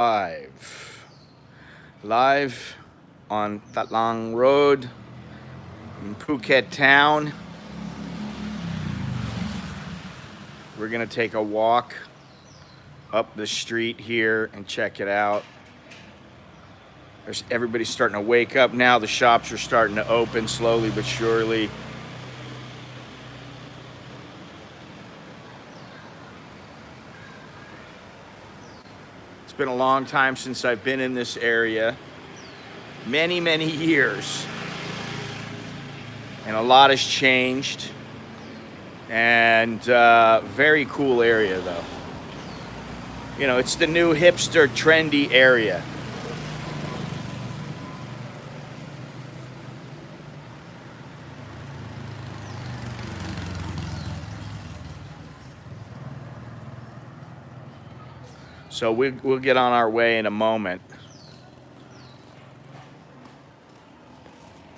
Live on Tatlang Road in Phuket Town. We're gonna take a walk up the street here and check it out. Everybody's starting to wake up now. The shops are starting to open slowly but surely. It's been a long time since I've been in this area. Many years. And a lot has changed. And very cool area though. You know, it's the new hipster trendy area. So we'll get on our way in a moment.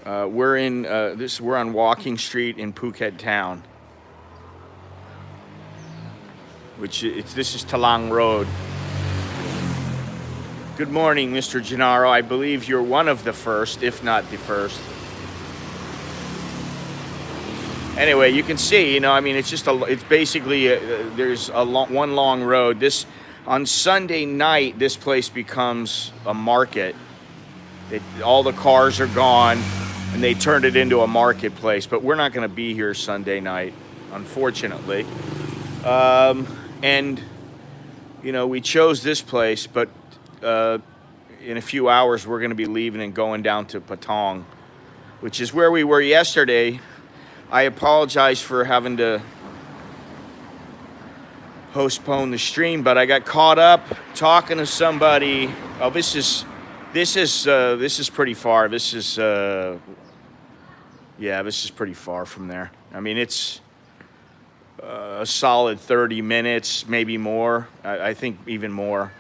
We're on Walking Street in Phuket Town, this is Talang Road. Good morning, Mr. Gennaro. I believe you're one of the first, if not the first. Anyway, you can see, I mean, it's basically there's one long road. On Sunday night, this place becomes a market. All the cars are gone, and they turned it into a marketplace. But we're not going to be here Sunday night, unfortunately. And, we chose this place, but in a few hours, we're going to be leaving and going down to Patong, which is where we were yesterday. I apologize for having to postpone the stream, but I got caught up talking to somebody. Oh, this is pretty far. This is pretty far from there. I mean, it's a solid 30 minutes, maybe more. I think even more.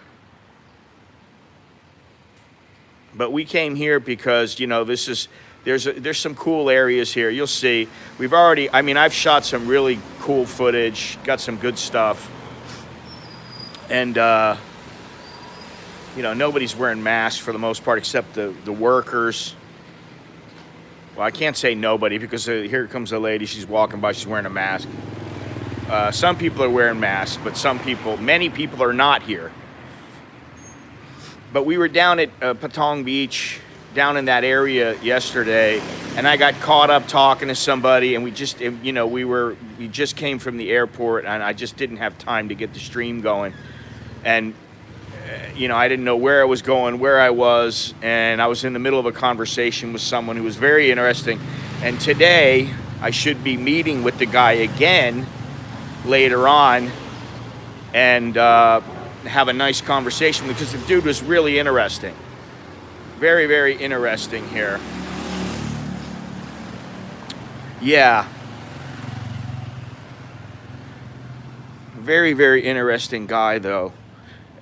But we came here because there's some cool areas here. You'll see. I've shot some really cool footage, got some good stuff. And, nobody's wearing masks for the most part except the workers. Well, I can't say nobody because here comes a lady. She's walking by. She's wearing a mask. Some people are wearing masks, but many people are not here. But we were down at Patong Beach, down in that area yesterday, and I got caught up talking to somebody, and we just came from the airport, and I just didn't have time to get the stream going. And, I didn't know where I was going, where I was, and I was in the middle of a conversation with someone who was very interesting. And today, I should be meeting with the guy again later on and have a nice conversation because the dude was really interesting. Very interesting here. Yeah. Very interesting guy, though.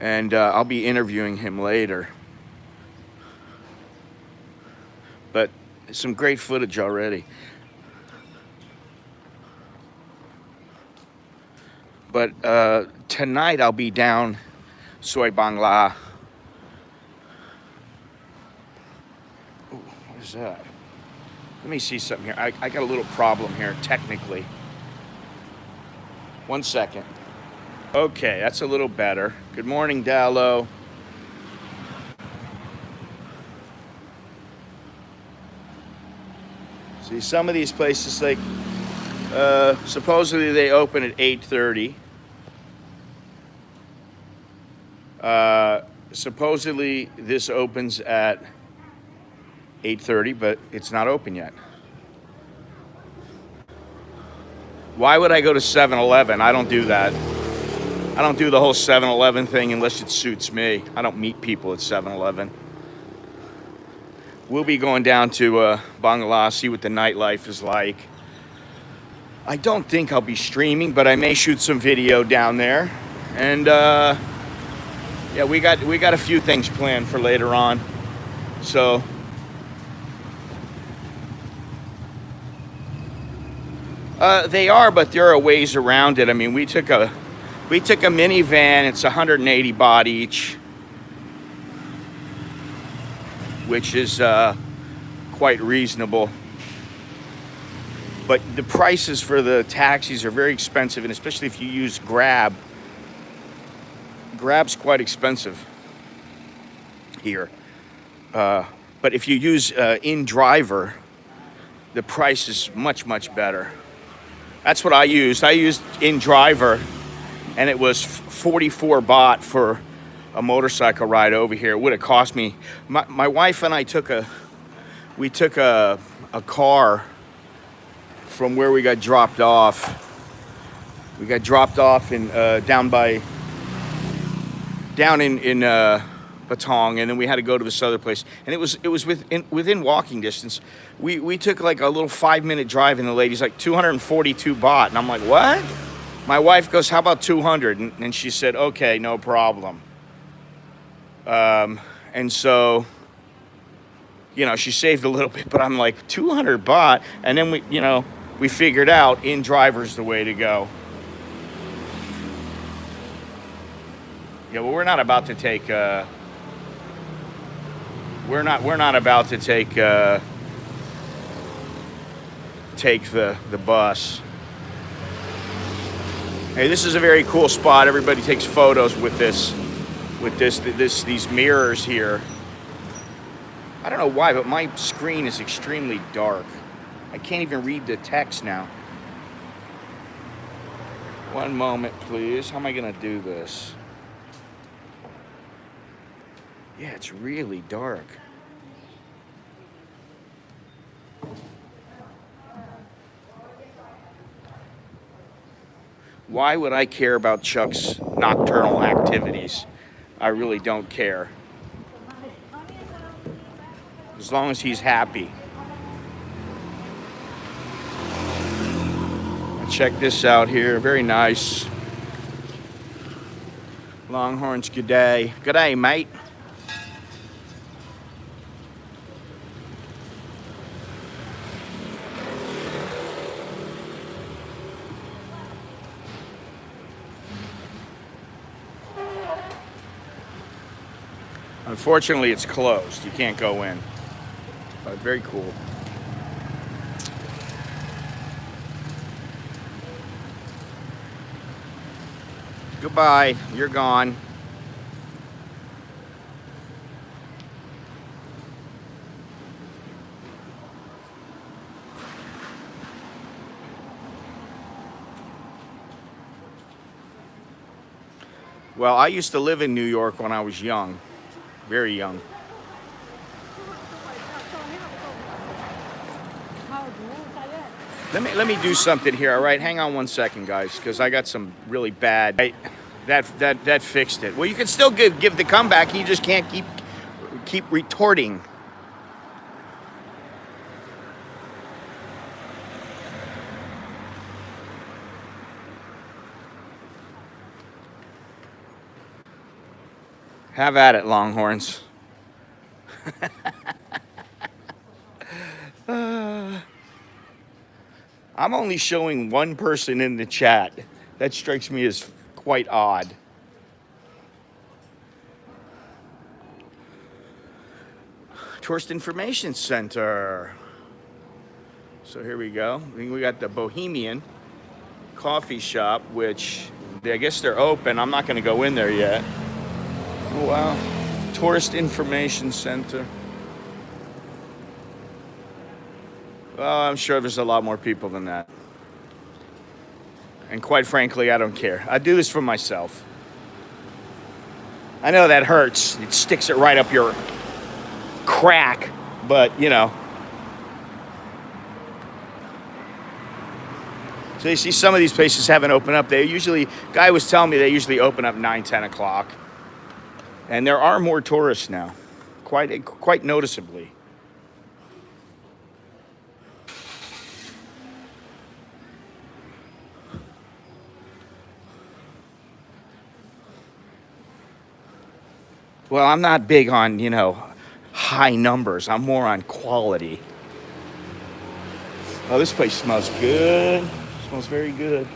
And I'll be interviewing him later. But some great footage already. But tonight I'll be down Soy Bangla. Ooh, what is that? Let me see something here. I got a little problem here, technically. 1 second. Okay, that's a little better. Good morning, Dallo. See, some of these places, supposedly they open at 8:30. Supposedly this opens at 8:30, but it's not open yet. Why would I go to 7-Eleven? I don't do that. I don't do the whole 7-Eleven thing unless it suits me. I don't meet people at 7-Eleven. We'll be going down to Bangla, see what the nightlife is like. I don't think I'll be streaming, but I may shoot some video down there. And we got a few things planned for later on. So they are, but there are ways around it. I mean, we took a minivan. It's 180 baht each. which is quite reasonable. But the prices for the taxis are very expensive, and especially if you use Grab. Grab's quite expensive here. But if you use in-driver, the price is much, much better. That's what I used. I used in-driver, and it was 44 baht for a motorcycle ride over here. It would have cost me. My wife and I took a car from where we got dropped off. We got dropped off in down in Patong, and then we had to go to this other place, and it was within walking distance. We took like a little 5-minute drive, and the lady's like 242 baht, and I'm like, what? My wife goes, how about 200? And she said, okay, no problem. And so, you know, she saved a little bit, but I'm like 200 baht, and then we figured out in driver's the way to go. Yeah, well, we're not about to take. We're not about to take the bus. Hey, this is a very cool spot. Everybody takes photos with these mirrors here. I don't know why, but my screen is extremely dark. I can't even read the text now. One moment, please. How am I gonna do this? Yeah, it's really dark. Why would I care about Chuck's nocturnal activities? I really don't care. As long as he's happy. Check this out here. Very nice. Longhorns, good day. Good day, mate. Unfortunately, it's closed. You can't go in. But very cool. Goodbye. You're gone. Well, I used to live in New York when I was young. Very young. Let me do something here, all right? Hang on one second, guys, because I got some really bad. That fixed it. Well, you can still give the comeback. You just can't keep retorting. Have at it, Longhorns. I'm only showing one person in the chat. That strikes me as quite odd. Tourist Information Center. So here we go. We got the Bohemian Coffee Shop, which I guess they're open. I'm not going to go in there yet. Oh, wow. Tourist Information Center. Well, I'm sure there's a lot more people than that. And quite frankly, I don't care. I do this for myself. I know that hurts. It sticks it right up your crack, but you know. So you see some of these places haven't opened up. They usually, guy was telling me they usually open up 9, 10 o'clock. And there are more tourists now, quite noticeably. Well, I'm not big on, high numbers. I'm more on quality. Oh, this place smells good. Smells very good.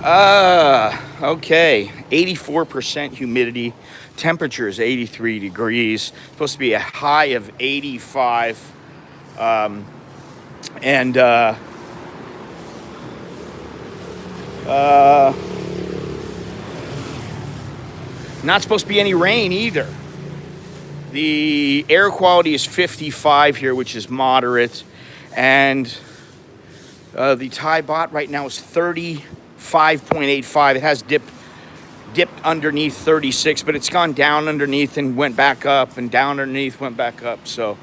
Okay. 84% humidity. Temperature is 83 degrees. Supposed to be a high of 85. And not supposed to be any rain either. The air quality is 55 here, which is moderate. And the Thai baht right now is 35.85. It has dipped underneath 36, but it's gone down underneath and went back up, and down underneath went back up. So,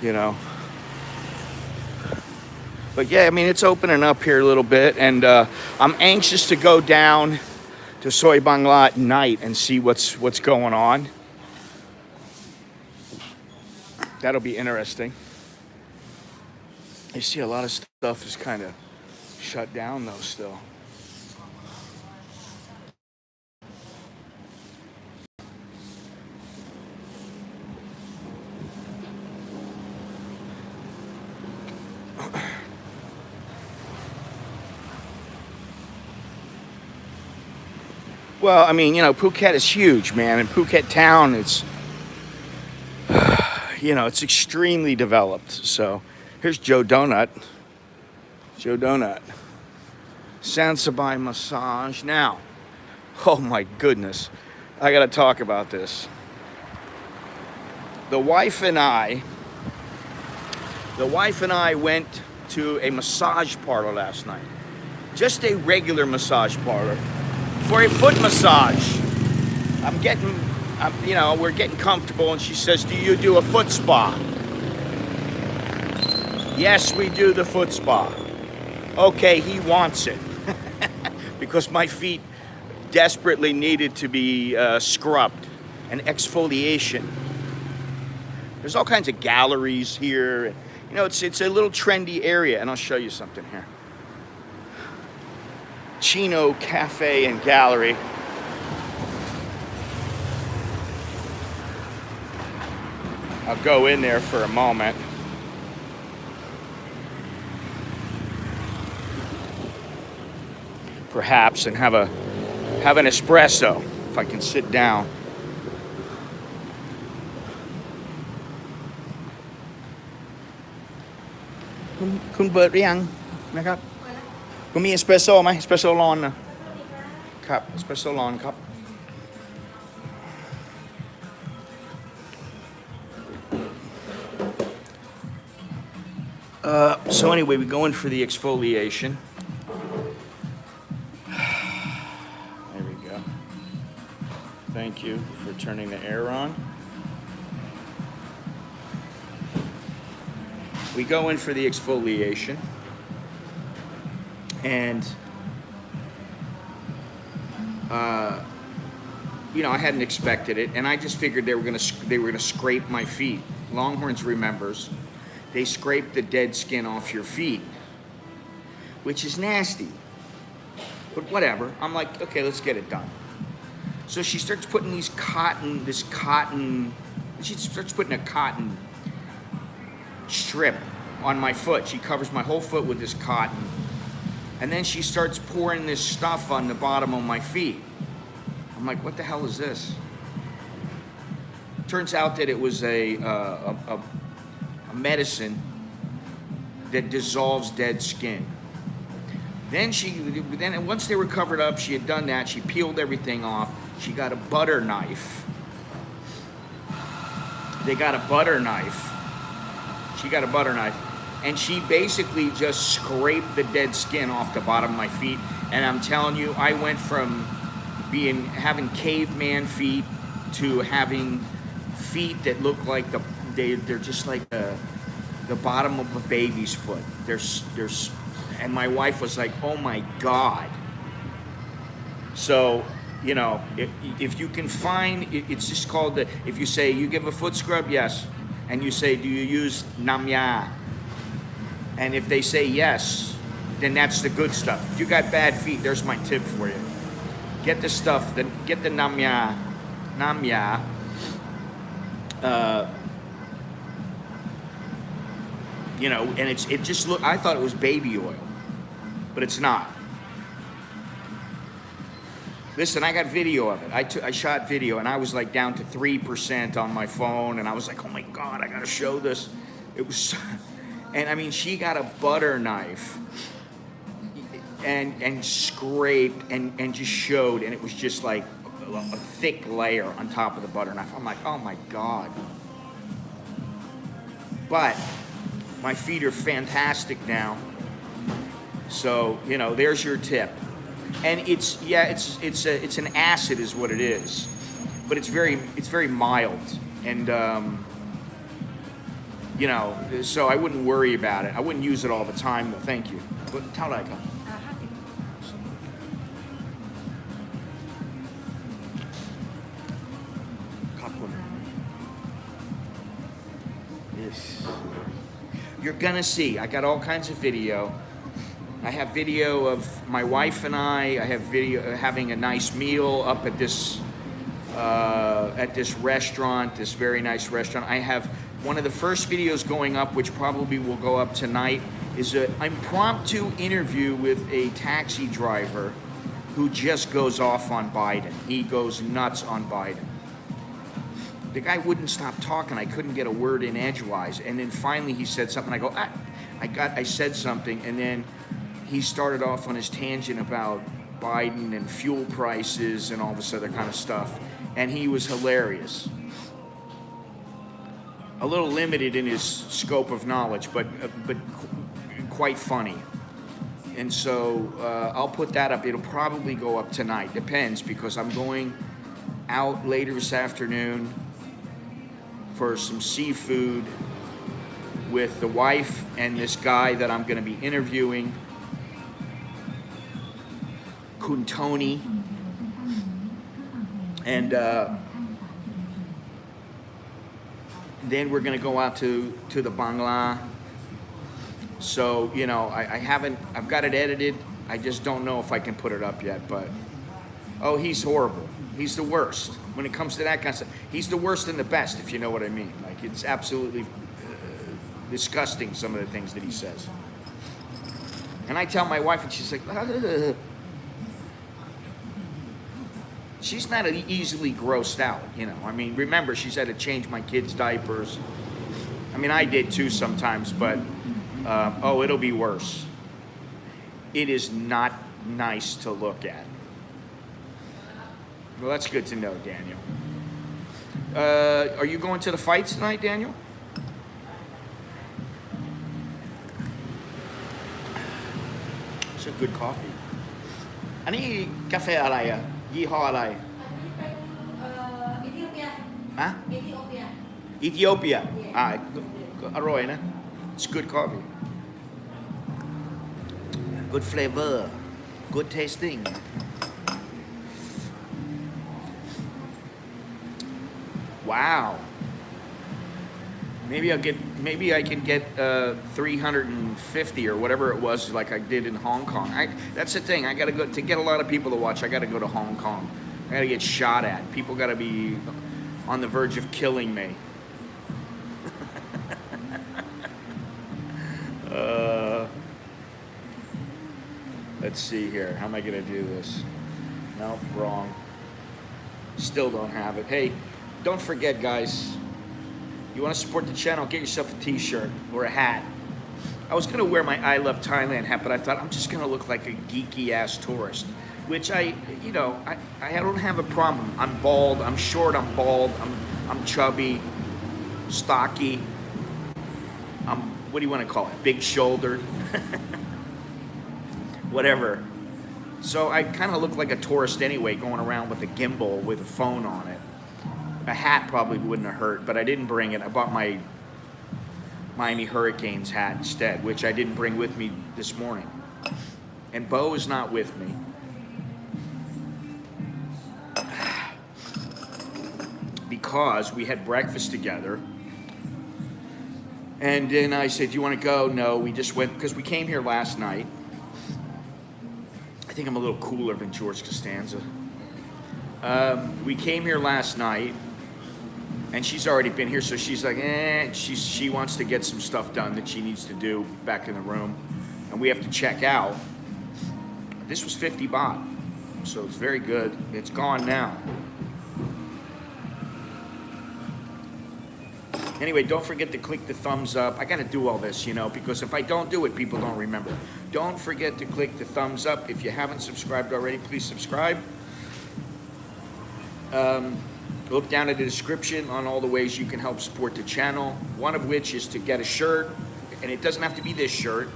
you know. But yeah, I mean, it's opening up here a little bit, and I'm anxious to go down to Soy Bangla at night and see what's going on. That'll be interesting. You see a lot of stuff is kind of shut down though still. Well, I mean, Phuket is huge, man. And Phuket Town, it's extremely developed. So here's Joe Donut. Joe Donut. Sansabai massage. Now, oh my goodness, I got to talk about this. The wife and I went to a massage parlor last night. Just a regular massage parlor for a foot massage. We're getting comfortable, and she says, "Do you do a foot spa?" Yes, we do the foot spa. Okay, he wants it because my feet desperately needed to be scrubbed, and exfoliation. There's all kinds of galleries here. It's a little trendy area, and I'll show you something here. Chino Cafe and Gallery. I'll go in there for a moment. Perhaps, and have an espresso if I can sit down. Kun เปิดหรือยังนะครับคุณมีเอสเปรสโซ่ไหมเอสเปรสโซ่ร้อนนะครับเอสเปรสโซ่ร้อนครับ So anyway, we go in for the exfoliation. There we go. Thank you for turning the air on. We go in for the exfoliation, and I hadn't expected it, and I just figured they were gonna scrape my feet. Longhorns remembers. They scrape the dead skin off your feet, which is nasty. But whatever. I'm like, okay, let's get it done. So she starts putting she starts putting a cotton strip on my foot. She covers my whole foot with this cotton. And then she starts pouring this stuff on the bottom of my feet. I'm like, what the hell is this? Turns out that it was a medicine that dissolves dead skin. Then once they were covered up, she had done that. She peeled everything off. She got a butter knife. She got a butter knife, and she basically just scraped the dead skin off the bottom of my feet. And I'm telling you, I went from having caveman feet to having feet that look like they're just like the bottom of a baby's foot. And my wife was like, "Oh my God." So, if you can find, it's just called if you say, you give a foot scrub, yes. And you say, do you use namya? And if they say yes, then that's the good stuff. If you got bad feet, there's my tip for you. Get the stuff, get the namya. And it just looked, I thought it was baby oil, but it's not. Listen, I got video of it. I shot video, and I was like down to 3% on my phone, and I was like, oh my God, I gotta show this. It was, and I mean, she got a butter knife and scraped and just showed, and it was just like a thick layer on top of the butter knife. I'm like, oh my God. But my feet are fantastic now. So, you know, there's your tip. And it's an acid is what it is. But it's very mild. And you know, so I wouldn't worry about it. I wouldn't use it all the time though. Thank you. But how do I go? Yes. You're gonna see. I got all kinds of video. I have video of my wife and I have video having a nice meal up at this restaurant, this very nice restaurant. I have one of the first videos going up, which probably will go up tonight, is an impromptu interview with a taxi driver who just goes off on Biden. He goes nuts on Biden. The guy wouldn't stop talking. I couldn't get a word in edgewise. And then finally he said something. I go, I said something, and then he started off on his tangent about Biden and fuel prices and all this other kind of stuff. And he was hilarious. A little limited in his scope of knowledge, but quite funny. And so I'll put that up. It'll probably go up tonight. Depends, because I'm going out later this afternoon for some seafood with the wife and this guy that I'm going to be interviewing, Kuntoni. And then we're going to go out to the Bangla. So, you know, I've got it edited. I just don't know if I can put it up yet, but, oh, he's horrible. He's the worst. When it comes to that kind of stuff, he's the worst and the best, if you know what I mean. Like, it's absolutely disgusting, some of the things that he says. And I tell my wife, and she's like, ugh. She's not easily grossed out, you know. I mean, remember, she's had to change my kids' diapers. I mean, I did too sometimes, but, oh, it'll be worse. It is not nice to look at. Well, that's good to know, Daniel. Are you going to the fights tonight, Daniel? It's a good coffee. อันนี้กาแฟอะไรอ่ะยี่ห้ออะไรEthiopia ฮะ Ethiopia ก็อร่อยนะ It's good coffee good flavor good tasting wow maybe I can get 350 or whatever it was, like I did in Hong Kong. That's the thing. I gotta go to get a lot of people to watch. I gotta go to Hong Kong. I gotta get shot at. People gotta be on the verge of killing me. Let's see here. How am I gonna do this? Nope, wrong. Still don't have it. Hey, don't forget, guys. You want to support the channel, get yourself a t-shirt or a hat. I was going to wear my I Love Thailand hat, but I thought I'm just going to look like a geeky-ass tourist, which I don't have a problem. I'm bald, I'm short, I'm bald, I'm chubby, stocky. What do you want to call it? Big-shouldered. Whatever. So I kind of look like a tourist anyway, going around with a gimbal with a phone on it. A hat probably wouldn't have hurt, but I didn't bring it. I bought my Miami Hurricanes hat instead, which I didn't bring with me this morning. And Bo is not with me. Because we had breakfast together. And then I said, do you want to go? No, we just went, because we came here last night. I think I'm a little cooler than George Costanza. We came here last night. And she's already been here, so she's like, she wants to get some stuff done that she needs to do back in the room. And we have to check out. This was 50 baht. So it's very good. It's gone now. Anyway, don't forget to click the thumbs up. I got to do all this, you know, because if I don't do it, people don't remember. Don't forget to click the thumbs up. If you haven't subscribed already, please subscribe. Look down at the description on all the ways you can help support the channel. One of which is to get a shirt, and it doesn't have to be this shirt.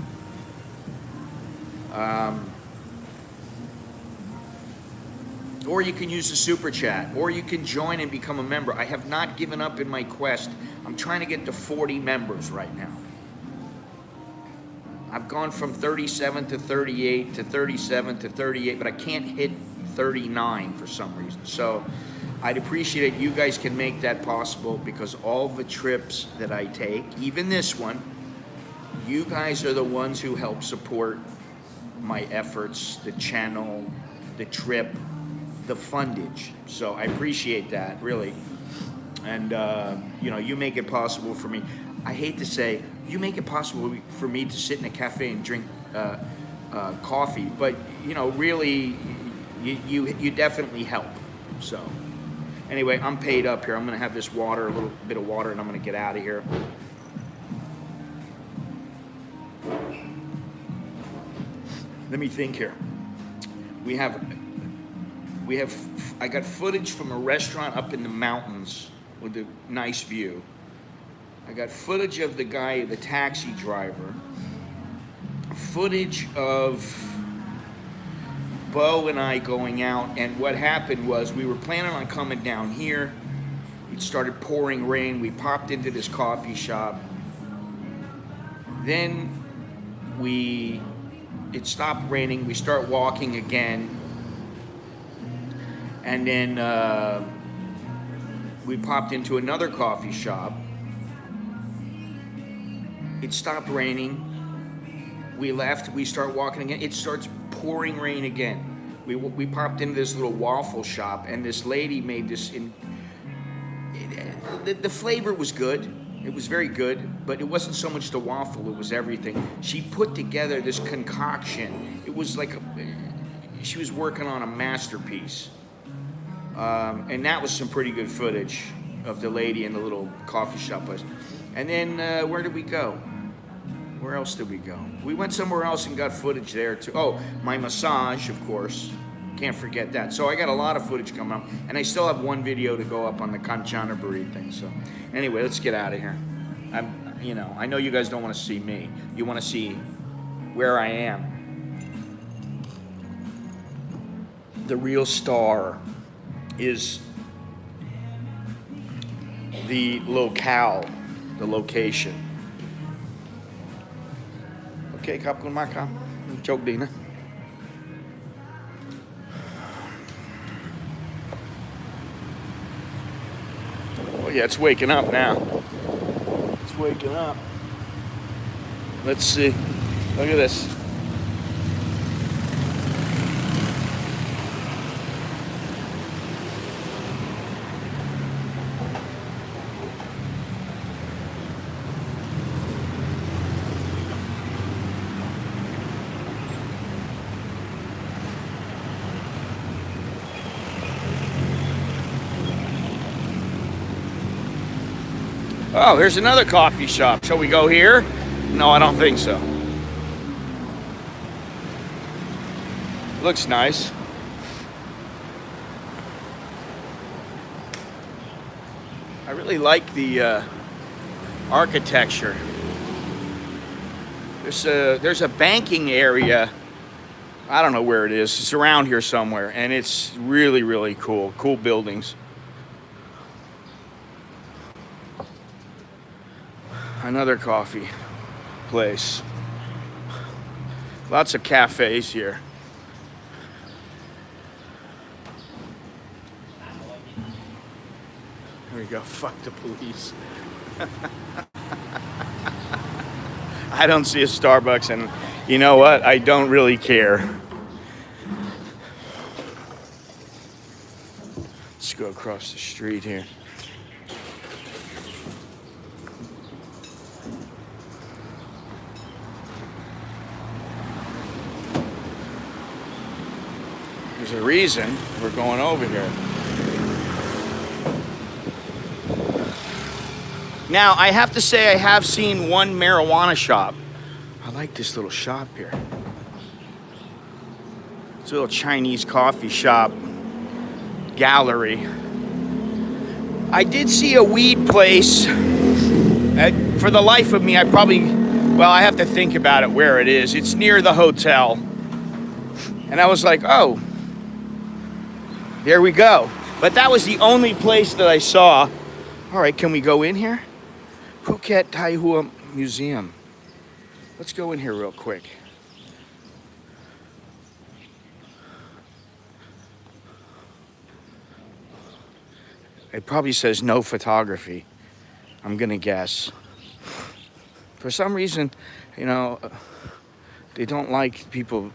Or you can use the super chat, or you can join and become a member. I have not given up in my quest. I'm trying to get to 40 members right now. I've gone from 37 to 38 to 37 to 38, but I can't hit 39 for some reason. So I'd appreciate it. You guys can make that possible, because all the trips that I take, even this one, you guys are the ones who help support my efforts, the channel, the trip, the fundage. So I appreciate that, really. And you know, you make it possible for me. I hate to say, you make it possible for me to sit in a cafe and drink coffee, but you know, really, you definitely help. So anyway, I'm paid up here. I'm gonna have this water, a little bit of water, and I'm gonna get out of here. Let me think here. I got footage from a restaurant up in the mountains with a nice view. I got footage of the guy, the taxi driver. Footage of Bo and I going out, and what happened was we were planning on coming down here. It started pouring rain. We popped into this coffee shop. Then it stopped raining. We start walking again. And then we popped into another coffee shop. It stopped raining. We left. We start walking again. It starts pouring rain again. We popped into this little waffle shop, and this lady made this. The flavor was good. It was very good, but it wasn't so much the waffle. It was everything. She put together this concoction. It was like she was working on a masterpiece. And that was some pretty good footage of the lady in the little coffee shop place. And then where did we go? Where else did we go? We went somewhere else and got footage there too. Oh, my massage, of course. Can't forget that. So I got a lot of footage coming up, and I still have one video to go up on the Kanchanaburi thing. So anyway, let's get out of here. I know you guys don't want to see me. You want to see where I am. The real star is the locale, the location. Okay, ขอบคุณมากครับโชคดีนะ Oh yeah, it's waking up now. It's waking up. Let's see. Look at this. Oh, there's another coffee shop. Shall we go here? No, I don't think so. Looks nice. I really like the architecture. There's a banking area. I don't know where it is. It's around here somewhere, and it's really, really cool. Cool buildings. Another coffee place. Lots of cafes here. There we go. Fuck the police. I don't see a Starbucks, and you know what? I don't really care. Let's go across the street here. There's a reason we're going over here. Now, I have to say I have seen one marijuana shop. I like this little shop here. It's a little Chinese coffee shop gallery. I did see a weed place. For the life of me, I have to think about it where it is. It's near the hotel. And I was like, oh, there we go. But that was the only place that I saw. All right, can we go in here? Phuket Taihua Museum. Let's go in here real quick. It probably says no photography, I'm gonna guess. For some reason, you know, they don't like people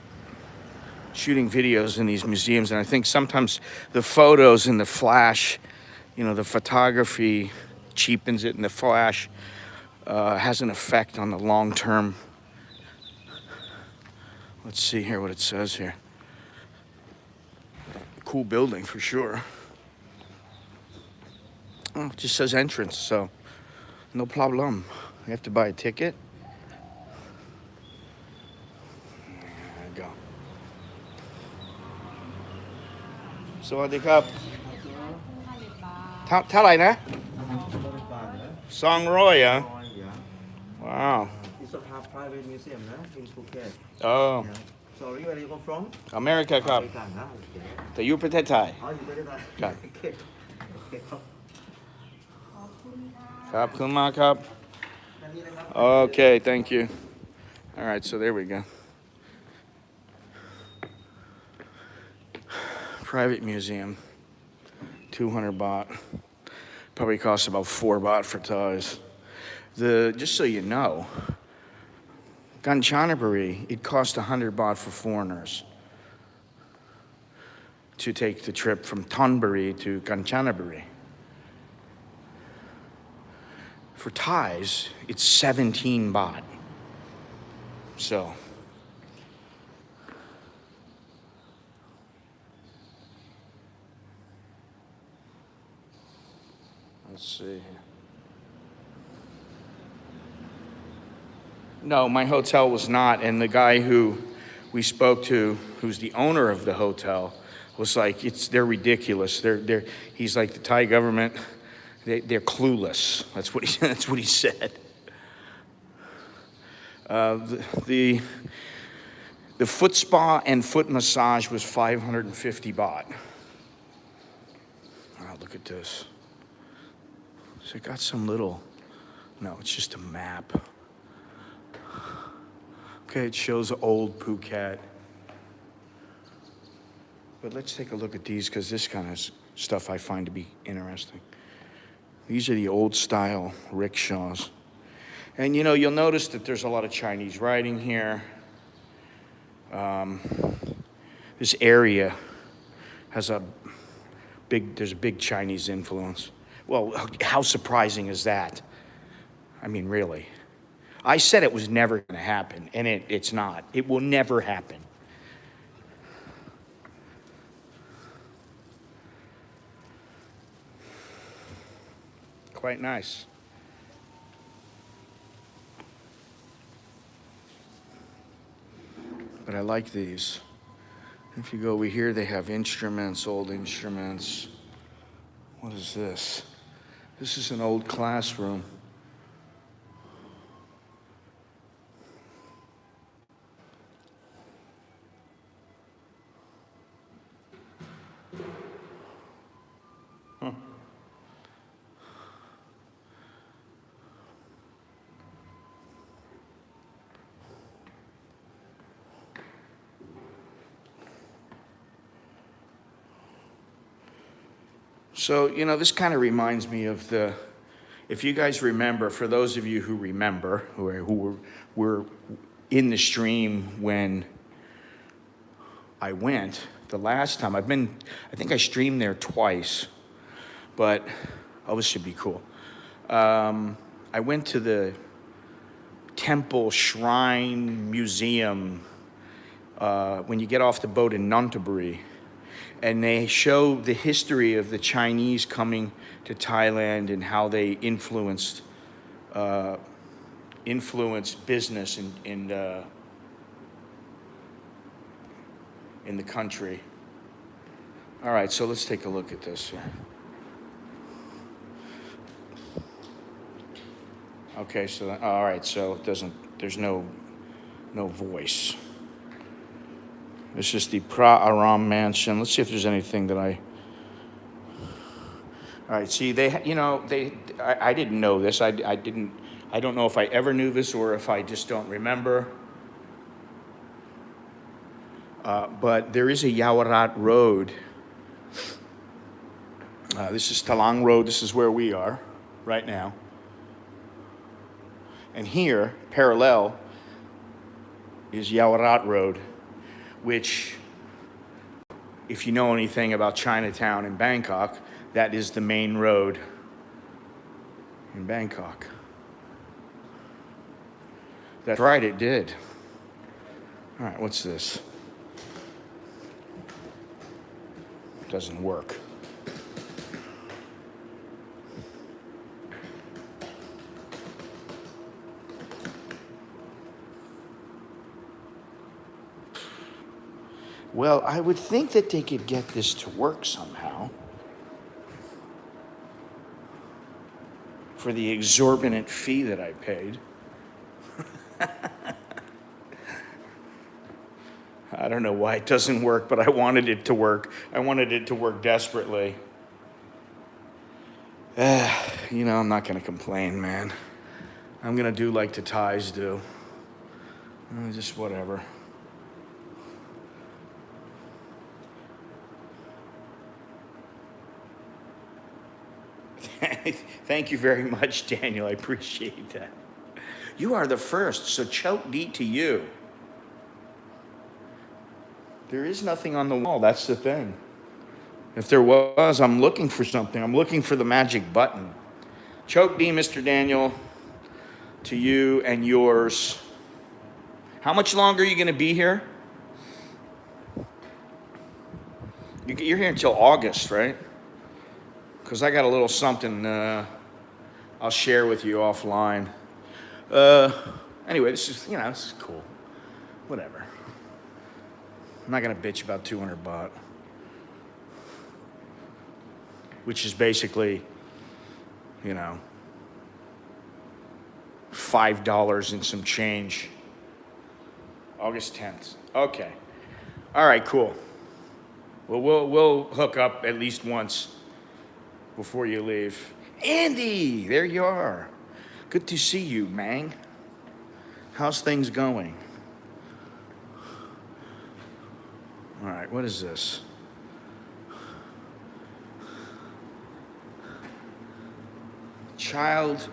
shooting videos in these museums, and I think sometimes the photos in the flash, you know, the photography cheapens it, and the flash has an effect on the long term. Let's see here what it says here. Cool building for sure. Oh, it just says entrance, so no problem. You have to buy a ticket. There you go. Sawadee krap. เท่าไหร่นะ200 อ่ะ Wow. It's a private museum in Phuket. Oh. Yeah. Sorry, where you come from? America ครับ America นะ Okay. แต่อยู่ประเทศไทย อ๋ออยู่ประเทศไทย ครับ โอเคโอเคครับ ครับคุณมากครับ อันนี้นะครับ Okay, thank you. All right, so there we go. Private museum, 200 baht. Probably costs about 4 baht for ties. Just so you know, Kanchanaburi, it cost 100 baht for foreigners to take the trip from Thonburi to Kanchanaburi. For Thais, it's 17 baht. So, let's see. No, my hotel was not, and the guy who we spoke to, who's the owner of the hotel, was like, they're ridiculous. He's like, the Thai government, they're clueless. That's what he said. The foot spa and foot massage was 550 baht. Oh, look at this. So it got some little, no, it's just a map. Okay, it shows old Phuket. But let's take a look at these, because this kind of stuff I find to be interesting. These are the old style rickshaws. And you know, you'll notice that there's a lot of Chinese writing here. This area has there's a big Chinese influence. Well, how surprising is that? I mean, really. I said it was never going to happen, and it's not. It will never happen. Quite nice. But I like these. If you go over here, they have instruments, old instruments. What is this? This is an old classroom. So, you know, this kind of reminds me of if you guys remember, for those of you who remember, who were in the stream when I went the last time, I think I streamed there twice, but, oh, this should be cool. I went to the temple, shrine, museum, when you get off the boat in Nonthaburi. and they show the history of the Chinese coming to Thailand and how they influenced business in the country. All right, so let's take a look at this here. Okay, so all right, so it doesn't. There's no voice. This is the Pra Aram Mansion. Let's see if there's anything that I. All right, see, I didn't know this. I don't know if I ever knew this or if I just don't remember. But there is a Yawarat Road. This is Talang Road. This is where we are right now. And here, parallel, is Yawarat Road, which, if you know anything about Chinatown in Bangkok, that is the main road in Bangkok. That's right, it did. All right, what's this? Doesn't work. Well, I would think that they could get this to work somehow for the exorbitant fee that I paid. I don't know why it doesn't work, but I wanted it to work. I wanted it to work desperately. I'm not going to complain, man. I'm going to do like the Thais do. Just whatever. Thank you very much, Daniel. I appreciate that. You are the first, so choke deep to you. There is nothing on the wall. That's the thing. If there was, I'm looking for something. I'm looking for the magic button. Choke D, Mr. Daniel, to you and yours. How much longer are you going to be here? You're here until August, right? Because I got a little something I'll share with you offline. Anyway, this is cool. Whatever. I'm not going to bitch about 200 baht. Which is basically, $5 and some change. August 10th. Okay. All right, cool. Well, we'll hook up at least once before you leave. Andy, there you are. Good to see you, Mang. How's things going? All right, what is this? Child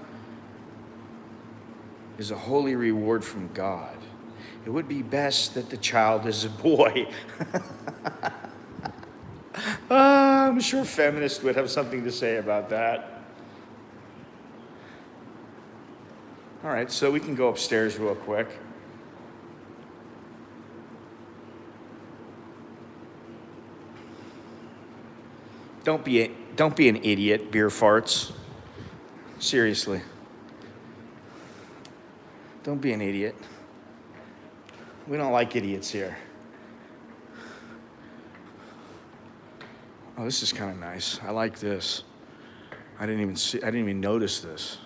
is a holy reward from God. It would be best that the child is a boy. I'm sure feminists would have something to say about that. All right, so we can go upstairs real quick. Don't be an idiot, beer farts. Seriously. Don't be an idiot. We don't like idiots here. Oh, this is kind of nice. I like this. I didn't even notice this.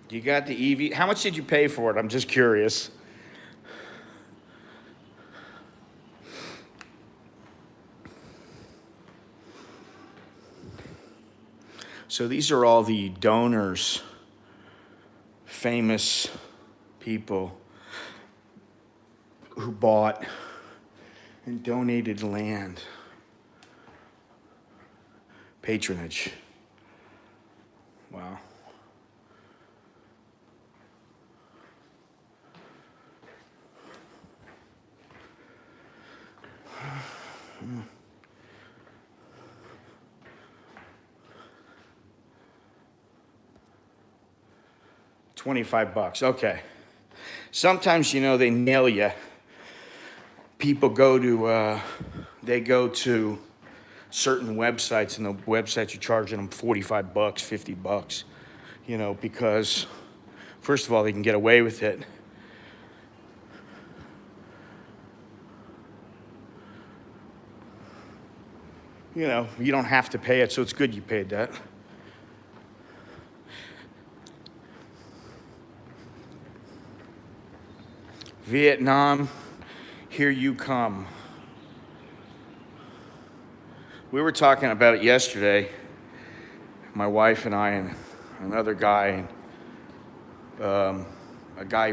You got the EV. How much did you pay for it? I'm just curious. So these are all the donors, famous people who bought and donated land. patronage. Wow. $25. Okay. Sometimes, you know, they nail you. People go to, they go to certain websites, and the websites are charging them $45, $50, you know, because first of all, they can get away with it. You know, you don't have to pay it, so it's good you paid that. Vietnam, here you come. We were talking about it yesterday, my wife and I and another guy, and a guy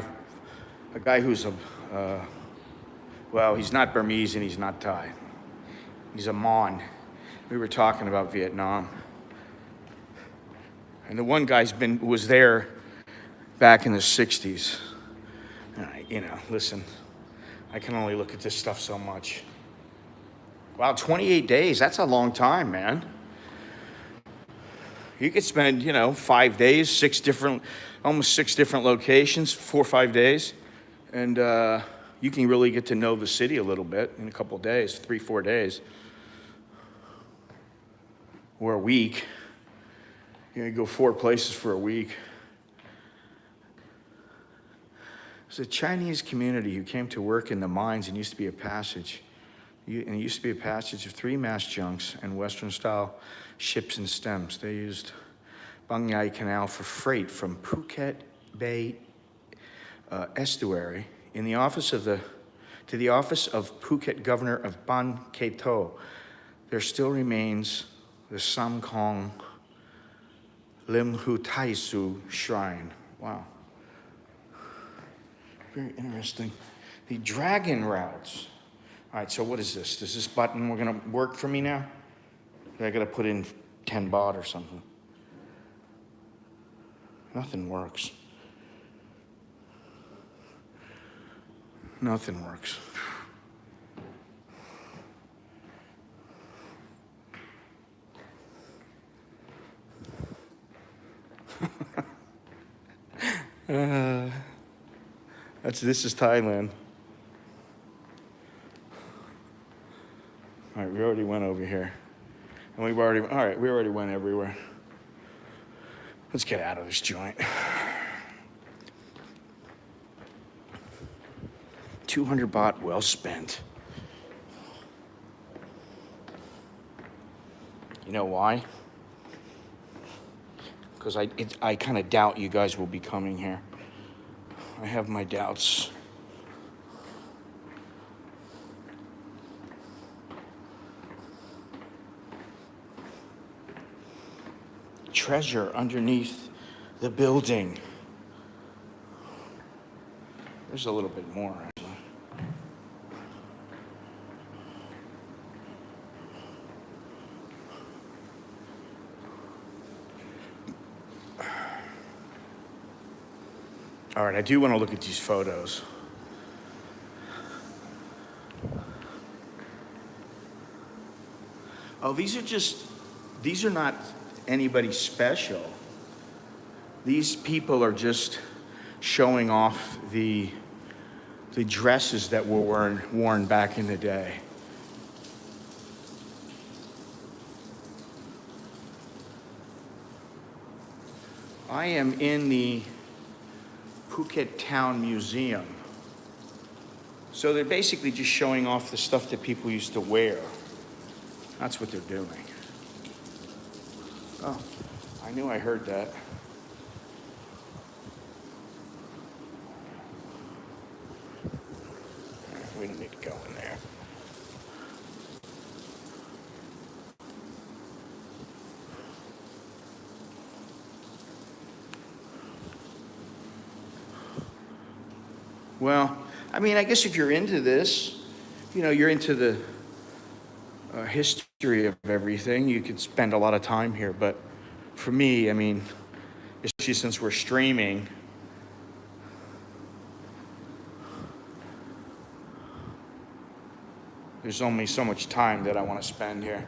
who's well, he's not Burmese and he's not Thai. He's a Mon. We were talking about Vietnam. And the one guy's was there back in the 60s. And you know, listen, I can only look at this stuff so much. Wow, 28 days, that's a long time, man. You could spend, you know, 5 days, almost six different locations, 4 or 5 days. And you can really get to know the city a little bit in a couple of days, 3, 4 days. Or a week. You know, you go 4 places for a week. There's a Chinese community who came to work in the mines and used to be a passage. And it used to be a passage of 3 mast junks and Western-style ships and stems. They used Bang Yai Canal for freight from Phuket Bay estuary to the office of Phuket Governor of Ban Kay To. There still remains the Sam Kong Lim Hu Tai Su Shrine. Wow. Very interesting. The dragon routes. All right, so what is this? Is this button gonna work for me now? I gotta put in 10 baht or something. Nothing works. Nothing works. This is Thailand. All right, we already went over here. And we already went everywhere. Let's get out of this joint. 200 baht well spent. You know why? Because I kind of doubt you guys will be coming here. I have my doubts. Treasure underneath the building. There's a little bit more, actually. All right, I do want to look at these photos. Oh, these are not anybody special. These people are just showing off the dresses that were worn back in the day. I am in the Phuket Town Museum. So they're basically just showing off the stuff that people used to wear. That's what they're doing. Oh, I knew I heard that. We don't need to go in there. Well, I mean, I guess if you're into this, you know, you're into the history history of everything. You could spend a lot of time here, but for me, I mean, especially since we're streaming, there's only so much time that I want to spend here.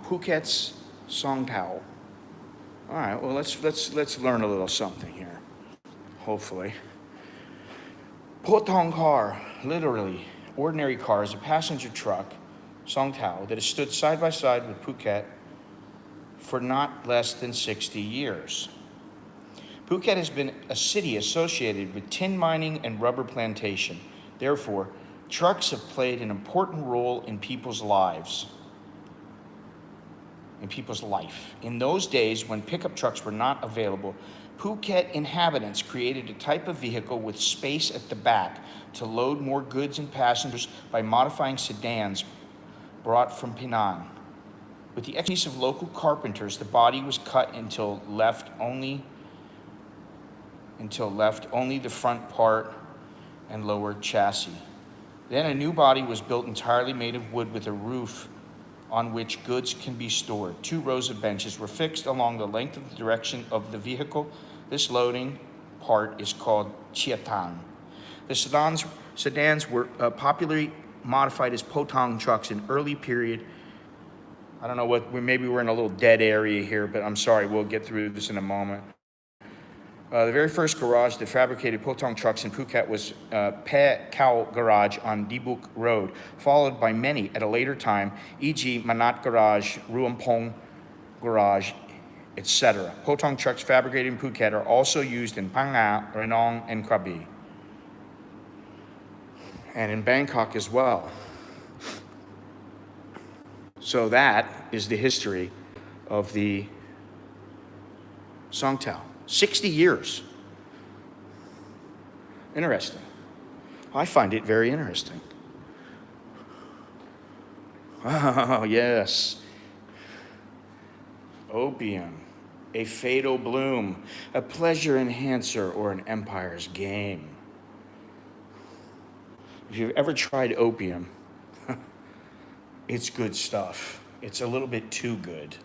Phuket's Song Tao. All right, well let's learn a little something here. Hopefully. Pho Thong car, literally ordinary car, is a passenger truck, Song Tao, that has stood side by side with Phuket for not less than 60 years. Phuket has been a city associated with tin mining and rubber plantation. Therefore, trucks have played an important role in people's lives. In those days, when pickup trucks were not available, Phuket inhabitants created a type of vehicle with space at the back to load more goods and passengers by modifying sedans brought from Penang. With the expertise of local carpenters, the body was cut until left only the front part and lower chassis. Then a new body was built entirely made of wood with a roof on which goods can be stored. 2 rows of benches were fixed along the length of the direction of the vehicle. This loading part is called chiatang. The sedans were popularly modified as potong trucks in early period. I don't know maybe we're in a little dead area here, but I'm sorry, we'll get through this in a moment. The very first garage that fabricated potong trucks in Phuket was Phe Khao Garage on Dibuk Road, followed by many at a later time, e.g. Manat Garage, Ruampong Garage, etc. Potong trucks fabricated in Phuket are also used in Phang Nga, Ranong, and Krabi, and in Bangkok as well. So that is the history of the Song Tao. 60 years. Interesting. I find it very interesting. Oh, yes. Opium, a fatal bloom, a pleasure enhancer, or an empire's game. If you've ever tried opium, it's good stuff. It's a little bit too good.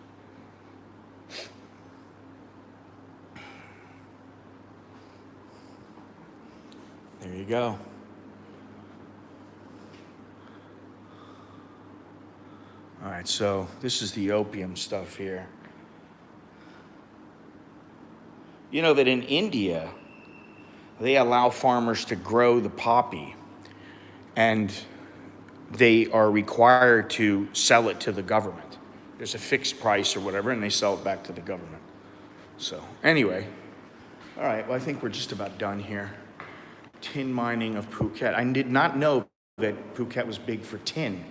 There you go. All right, so this is the opium stuff here. You know that in India, they allow farmers to grow the poppy, and they are required to sell it to the government. There's a fixed price or whatever, and they sell it back to the government. So anyway, all right, well, I think we're just about done here. Tin mining of Phuket. I did not know that Phuket was big for tin,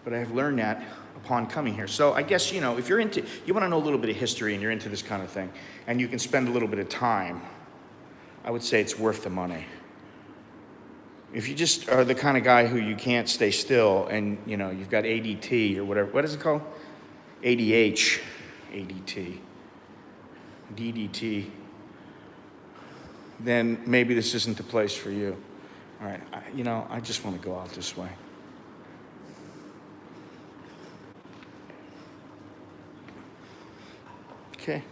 but I have learned that upon coming here. So I guess, you know, if you want to know a little bit of history and you're into this kind of thing, and you can spend a little bit of time, I would say it's worth the money. If you just are the kind of guy who you can't stay still and, you know, you've got ADT or whatever, what is it called? ADH, ADT, DDT, then maybe this isn't the place for you. All right, I just want to go out this way. Okay.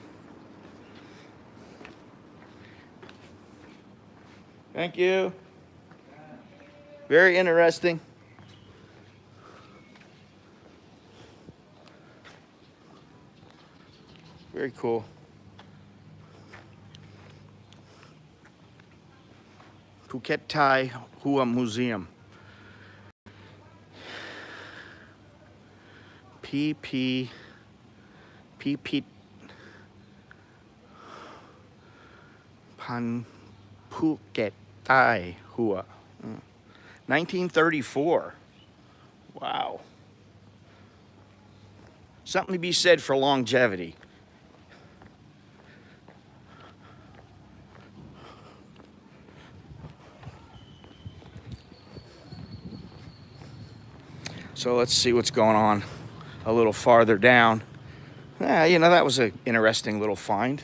Thank you. Very interesting. Very cool. Phuket Taihua Museum. PP Pan Phuket Taihua. 1934. Wow. Something to be said for longevity. So let's see what's going on a little farther down. That was an interesting little find.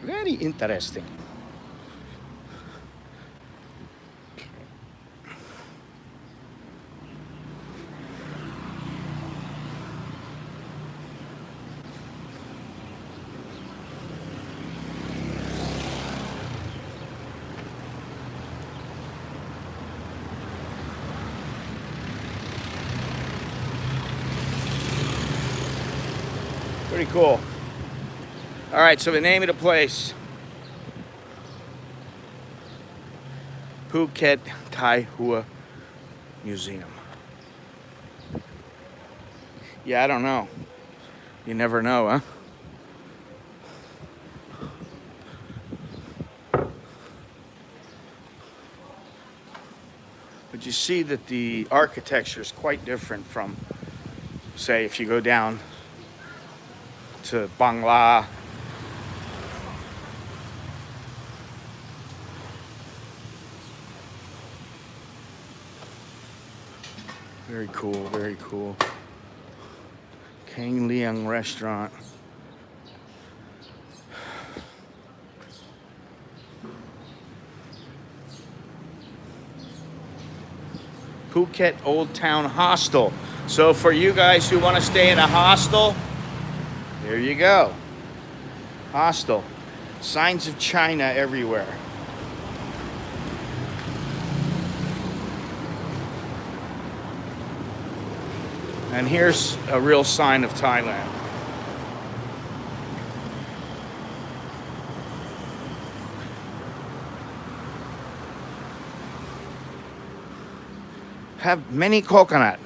Very interesting. Pretty cool. All right, so the name of the place, Phuket Taihua Museum. Yeah, I don't know. You never know, huh? But you see that the architecture is quite different from, say, if you go down to Bangla. Very cool, very cool. Kang Liang restaurant. Phuket Old Town Hostel. So for you guys who want to stay in a hostel, there you go. Hostel. Signs of China everywhere. And here's a real sign of Thailand. Have many coconut.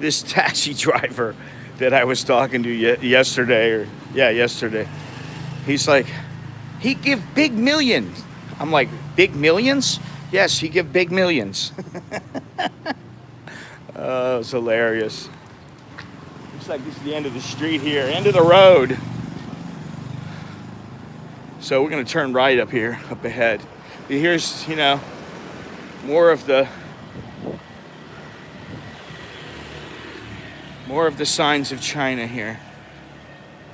This taxi driver that I was talking to yesterday, he's like, he give big millions. I'm like, big millions? Yes, he give big millions. Oh, it's hilarious. Looks like this is the end of the street here, end of the road. So we're gonna turn right up here, up ahead. But here's, more of the signs of China here.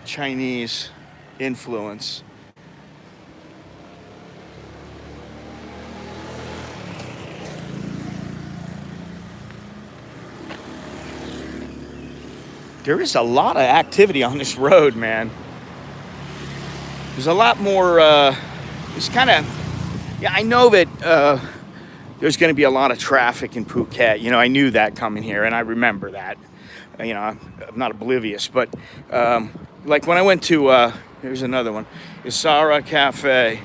Chinese influence. There is a lot of activity on this road, man. There's a lot more, it's kind of, yeah, I know that there's going to be a lot of traffic in Phuket. I knew that coming here, and I remember that. I'm not oblivious, but like when I went to, here's another one, Isara Cafe.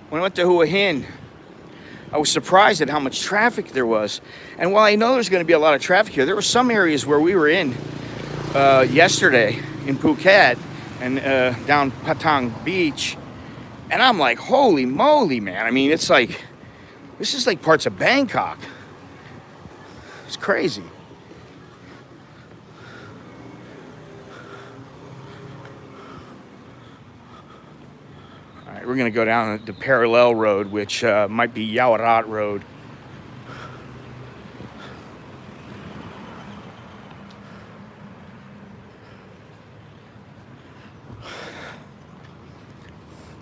When I went to Hua Hin, I was surprised at how much traffic there was. And while I know there's going to be a lot of traffic here, there were some areas where we were in yesterday in Phuket and down Patong Beach. And I'm like, holy moly, man. I mean, it's like, this is like parts of Bangkok. It's crazy. All right, we're going to go down the parallel road, which might be Yawarat Road.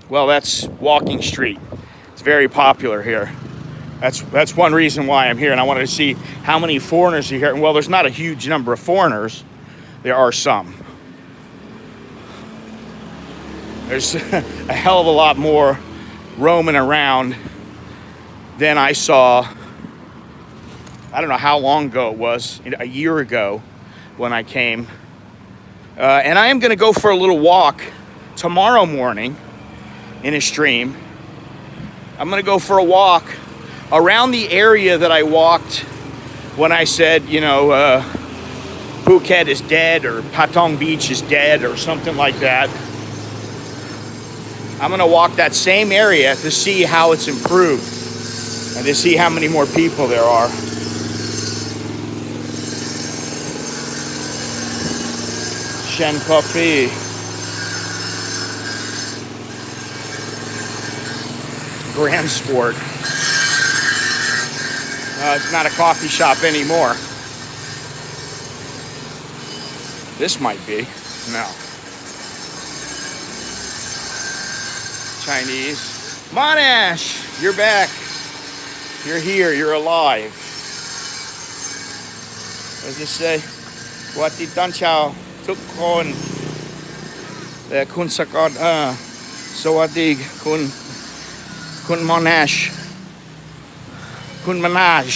Well, that's Walking Street. It's very popular here. That's one reason why I'm here, and I wanted to see how many foreigners are here. And well, there's not a huge number of foreigners. There are some. There's a hell of a lot more roaming around than I saw. I don't know how long ago it was, a year ago when I came. And I am going to go for a little walk tomorrow morning in a stream. I'm going to go for a walk around the area that I walked when I said, Phuket is dead or Patong Beach is dead or something like that. I'm going to walk that same area to see how it's improved and to see how many more people there are. Shen Coffee. Grand Sport. It's not a coffee shop anymore. This might be. No. Chinese. Monash, you're back. You're here. You're alive. What does it say? สวัสดีตอนเช้าทุกคนและคุณสกอตสวัสดีคุณมอนาชคุณมานาช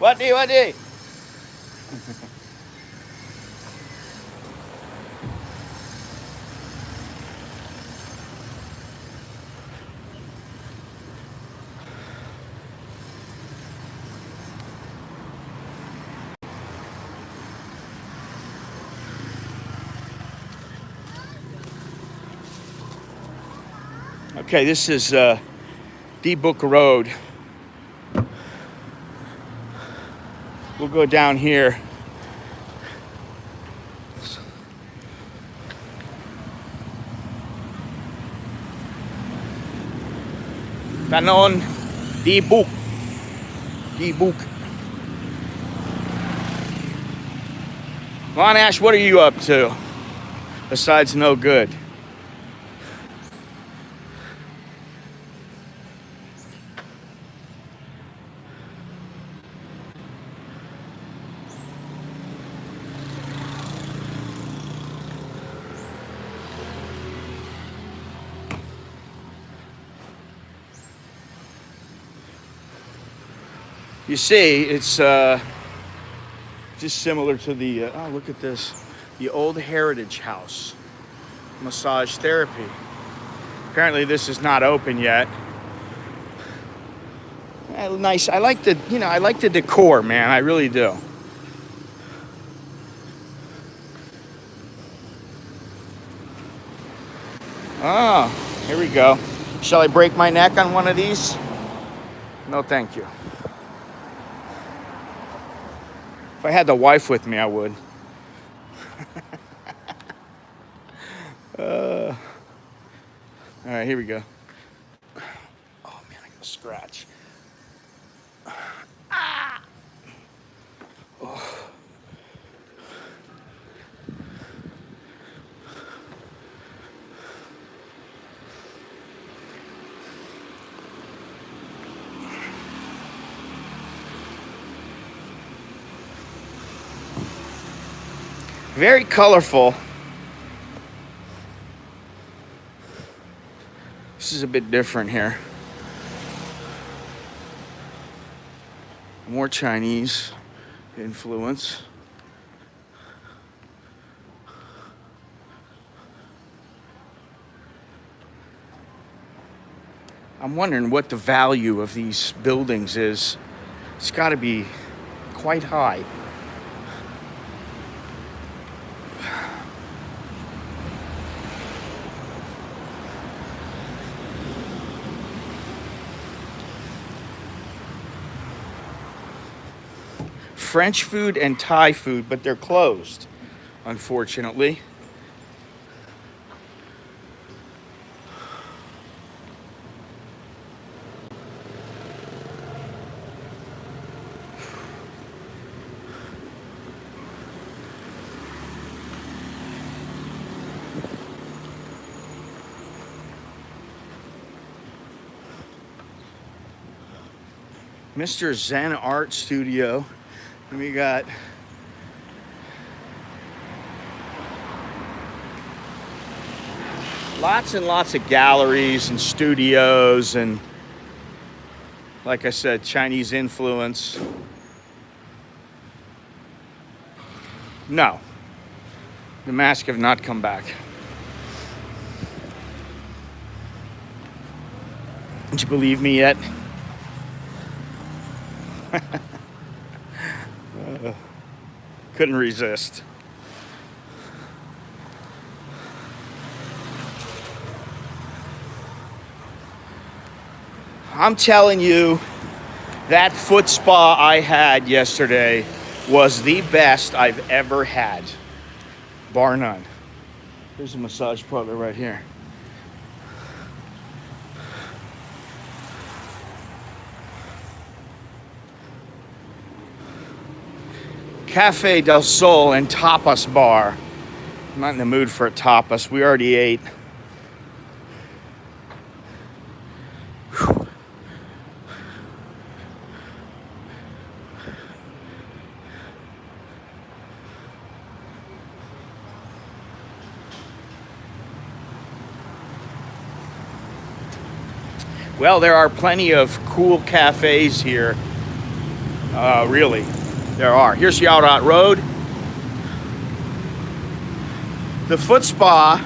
หวัดดี Okay, this is D-Book Road. We'll go down here. Tanon, D-Book. Monash, what are you up to? Besides no good. You see, it's just similar to the, oh, look at this, the old Heritage House, massage therapy. Apparently this is not open yet. Nice, I like the decor, man, I really do. Oh, here we go. Shall I break my neck on one of these? No, thank you. If I had the wife with me, I would. All right, here we go. Oh man, I got a scratch. Ah! Oh. Very colorful. This is a bit different here. More Chinese influence. I'm wondering what the value of these buildings is. It's got to be quite high. French food and Thai food, but they're closed, unfortunately. Mr. Zen Art Studio. And we got lots and lots of galleries and studios and, like I said, Chinese influence. No, the masks have not come back. Don't you believe me yet? Couldn't resist. I'm telling you, that foot spa I had yesterday was the best I've ever had, bar none. There's a massage parlor right here. Cafe del Sol and Tapas Bar. I'm not in the mood for a tapas. We already ate. Whew. Well, there are plenty of cool cafes here. Really, there are. Here's Yaorat Road. The foot spa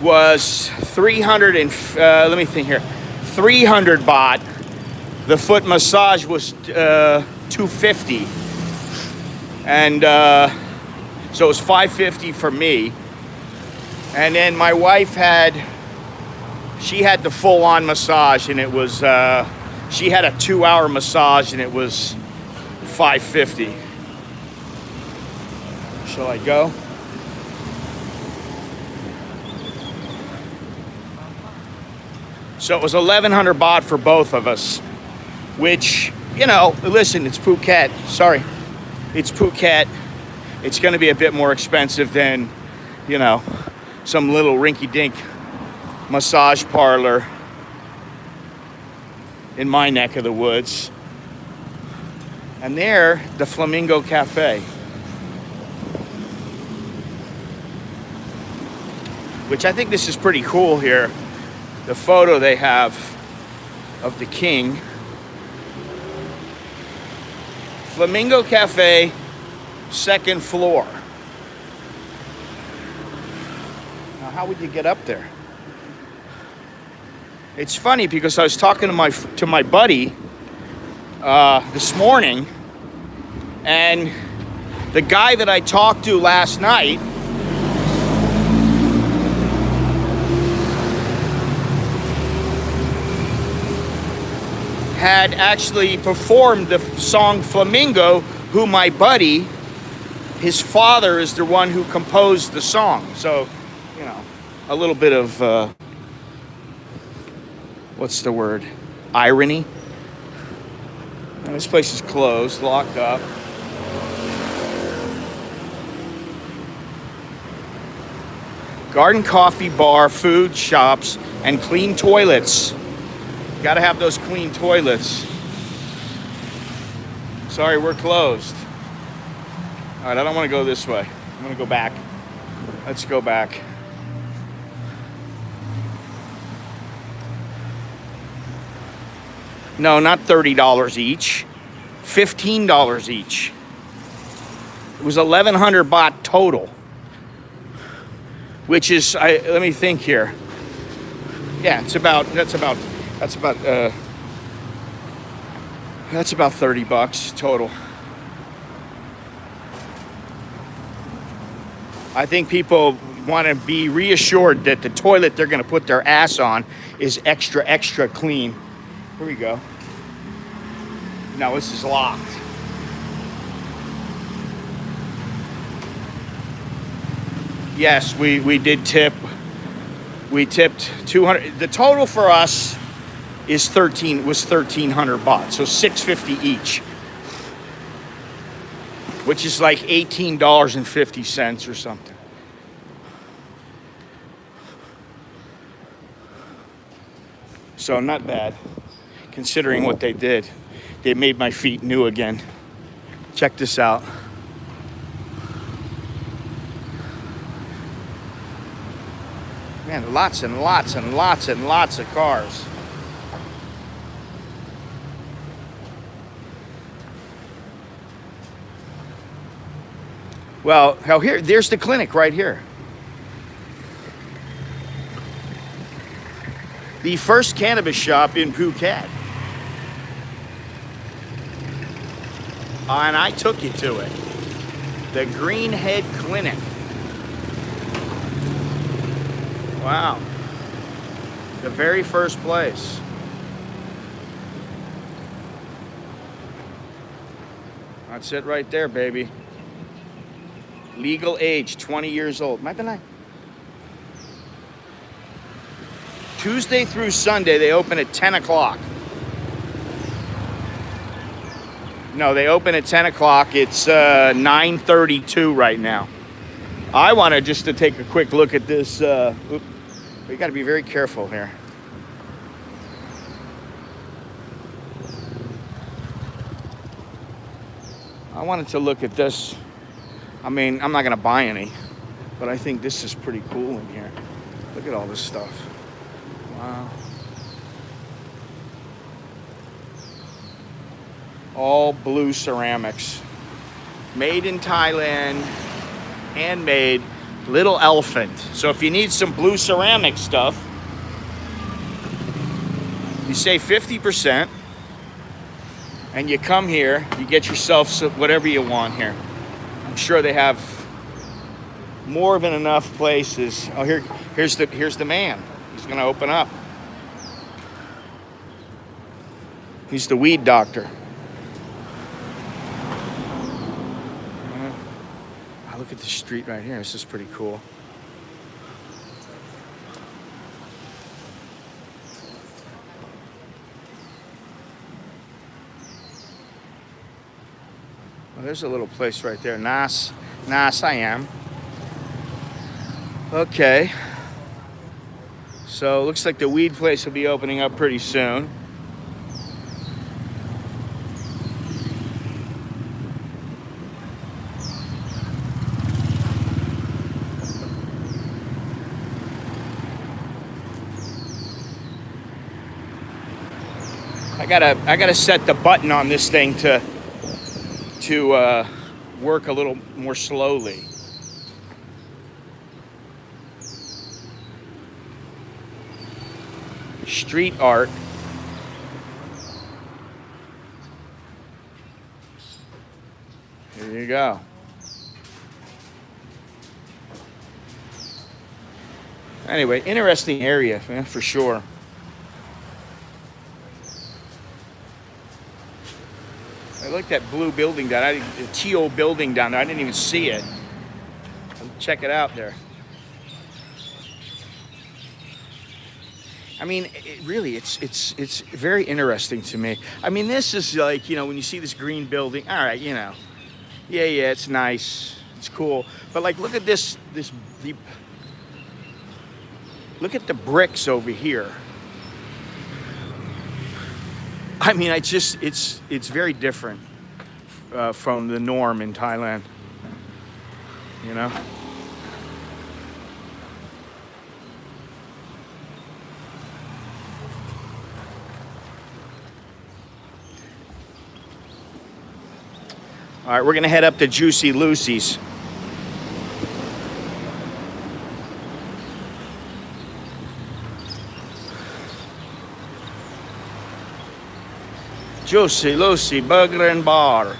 was 300 and let me think here, 300 baht. The foot massage was 250, and so it was 550 for me. And then my wife she had the full-on massage, and it was she had a 2-hour massage, and it was 550. Shall I go? So it was 1,100 baht for both of us, which, you know, listen, it's Phuket. Sorry, it's Phuket. It's going to be a bit more expensive than, you know, some little rinky-dink massage parlor in my neck of the woods. And there, the Flamingo Cafe, which I think this is pretty cool here. The photo they have of the king. Flamingo Cafe, 2nd floor. Now, how would you get up there? It's funny because I was talking to my buddy this morning, and the guy that I talked to last night had actually performed the song Flamingo, who my buddy, his father is the one who composed the song. So, you know, a little bit of, what's the word? Irony. And this place is closed, locked up. Garden coffee bar, food shops, and clean toilets. Gotta have those clean toilets. Sorry, we're closed. All right, I don't want to go this way. I'm gonna go back. Let's go back. No, not $30 each. $15 each. It was 1,100 baht total, which is, let me think here. Yeah, that's about $30 total. I think people want to be reassured that the toilet they're going to put their ass on is extra clean. Here we go. No, this is locked. Yes, we did tip. We tipped 200. The total for us was 1,300 baht, so 650 each, which is like $18.50 or something. So not bad, considering what they did. They made my feet new again. Check this out. Man, lots and lots and lots and lots of cars. Well, there's the clinic right here. The first cannabis shop in Phuket. And I took you to it. The Greenhead Clinic. Wow. The very first place. That's it right there, baby. Legal age, 20 years old. Tuesday through Sunday, they open at 10 o'clock. No, they open at 10 o'clock. It's 9:32 right now. I wanted just to take a quick look at this. We got to be very careful here. I wanted to look at this. I mean, I'm not going to buy any, but I think this is pretty cool in here. Look at all this stuff. Wow. All blue ceramics. Made in Thailand, handmade, little elephant. So if you need some blue ceramic stuff, you save 50%, and you come here, you get yourself whatever you want here. I'm sure they have more than enough places. Oh, here's the man. He's gonna open up. He's the weed doctor. Oh, look at the street right here. This is pretty cool. Well, there's a little place right there. Nice I am. Okay. So looks like the weed place will be opening up pretty soon. I gotta set the button on this thing to work a little more slowly. Street art. Here you go. Anyway, interesting area, man, for sure. I like that blue building down, the teal building down there. I didn't even see it. Check it out there. I mean, it's very interesting to me. I mean, this is like, you know, when you see this green building, all right, you know, yeah, it's nice, it's cool. But like, look at this deep. Look at the bricks over here. I mean, it's very different from the norm in Thailand, you know? All right, we're gonna head up to Juicy Lucy's. Juicy Lucy Burger and Bar.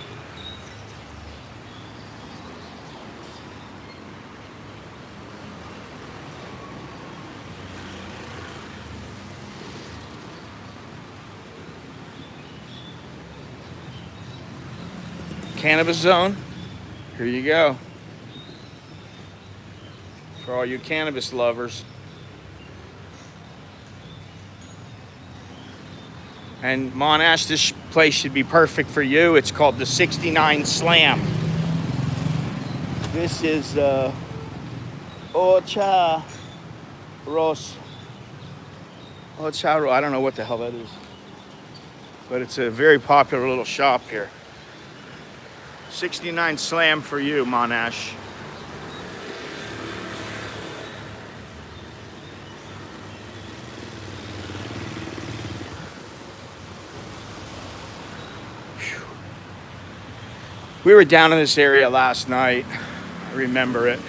Cannabis zone. Here you go. For all you cannabis lovers. And Monash, this place should be perfect for you. It's called the 69 Slam. This is Ocha Ros. Ocha, I don't know what the hell that is. But it's a very popular little shop here. 69 Slam for you, Monash. We were down in this area last night. I remember it.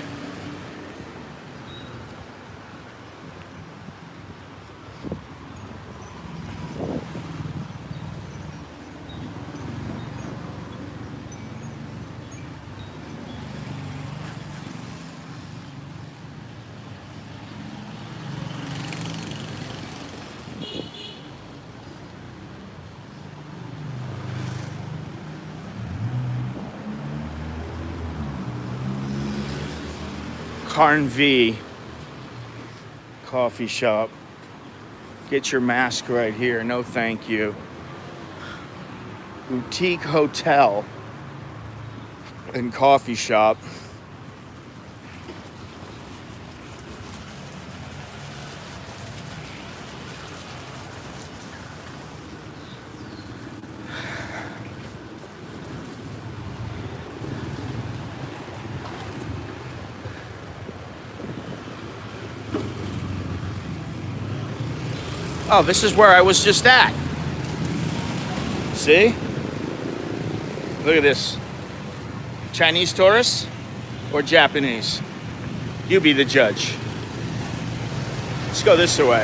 Carn V coffee shop. Get your mask right here. No, thank you. boutique hotel and coffee shop. Oh, this is where I was just at. See? Look at this. Chinese tourists or Japanese? You be the judge. Let's go this way.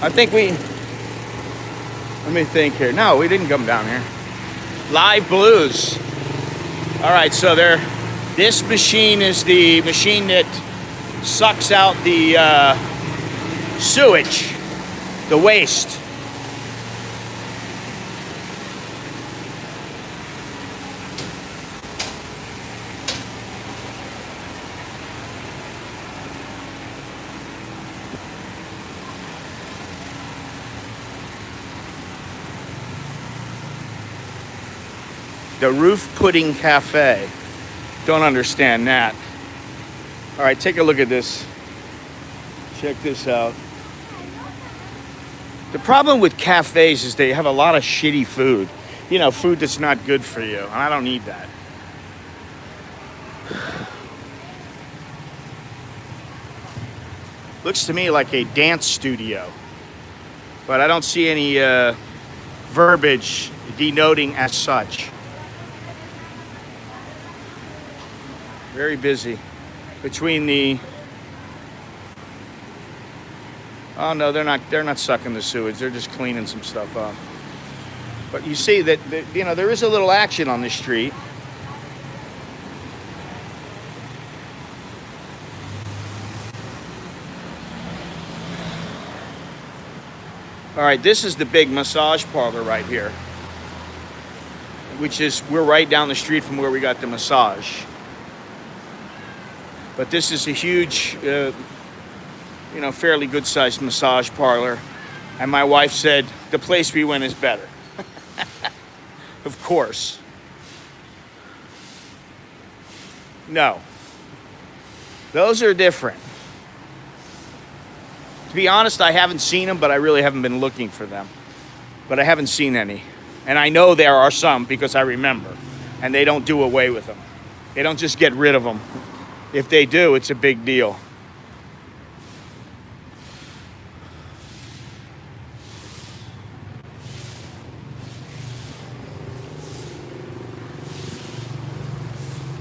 I think let me think here. No, we didn't come down here. Live Blues. All right, so this machine is the machine that sucks out the sewage, the waste. The Roof Pudding Cafe. Don't understand that. All right, take a look at this. Check this out. The problem with cafes is they have a lot of shitty food. You know, food that's not good for you. And I don't need that. Looks to me like a dance studio. But I don't see any verbiage denoting as such. Very busy. Between the... Oh no, they're not sucking the sewage. They're just cleaning some stuff up. But you see that you know, there is a little action on the street. All right, this is the big massage parlor right here, which is, we're right down the street from where we got the massage. But this is a huge, you know, fairly good-sized massage parlor. And my wife said, the place we went is better. Of course. No. Those are different. To be honest, I haven't seen them, but I really haven't been looking for them. But I haven't seen any. And I know there are some because I remember. And they don't do away with them. They don't just get rid of them. If they do, it's a big deal.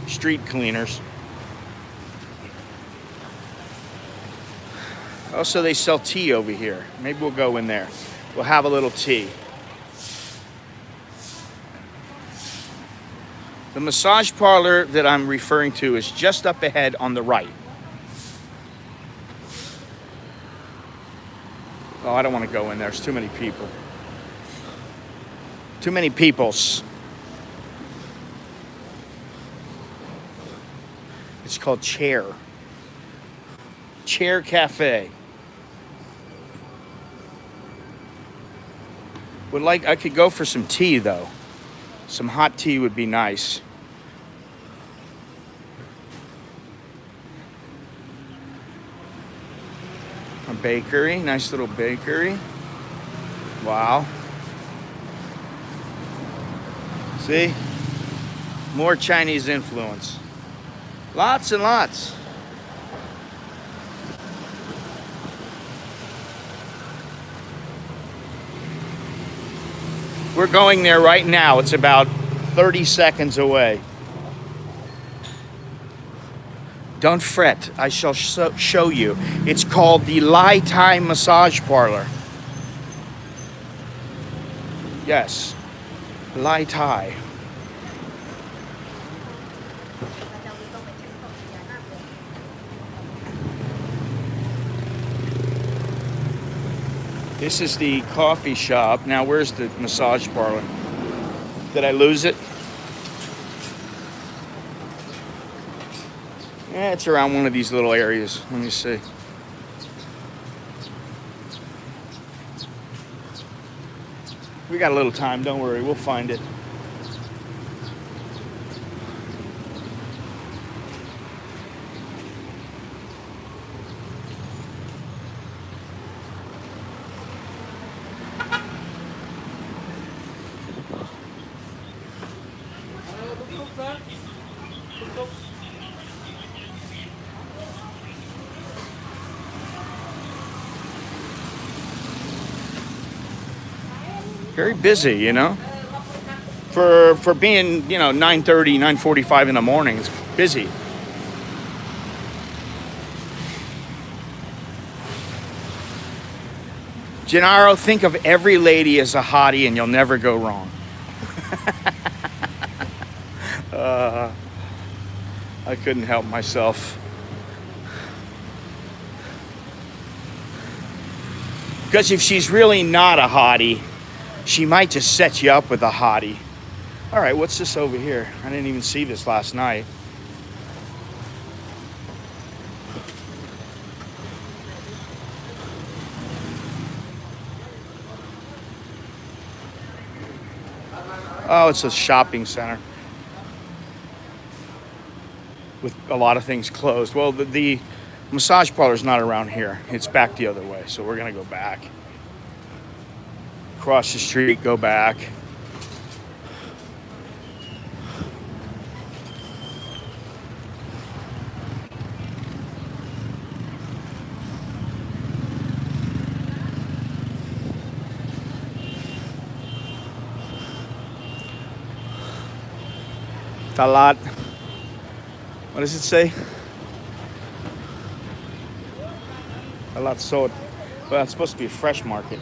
Street cleaners. Also, they sell tea over here. Maybe we'll go in there. We'll have a little tea. The massage parlor that I'm referring to is just up ahead on the right. Oh, I don't want to go in there. There's too many people. Too many peoples. It's called Chair. Chair Cafe. I could go for some tea though. Some hot tea would be nice. A bakery, nice little bakery. Wow. See? More Chinese influence. Lots and lots. We're going there right now. It's about 30 seconds away. Don't fret, I shall show you. It's called the Lai Tai Massage Parlor. Yes, Lai Tai. This is the coffee shop. Now, where's the massage parlor? Did I lose it? Yeah, it's around one of these little areas. Let me see. We got a little time, don't worry, we'll find it. Very busy, you know. For being, you know, 9:30, 9:45 in the morning, it's busy. Gennaro, think of every lady as a hottie and you'll never go wrong. I couldn't help myself. Because if she's really not a hottie, she might just set you up with a hottie. All right, what's this over here? I didn't even see this last night. Oh, it's a shopping center with a lot of things closed. Well, the massage parlor's not around here. It's back the other way, so we're gonna go back. Cross the street, go back. Talat. What does it say? Talat Sod. Well, it's supposed to be a fresh market.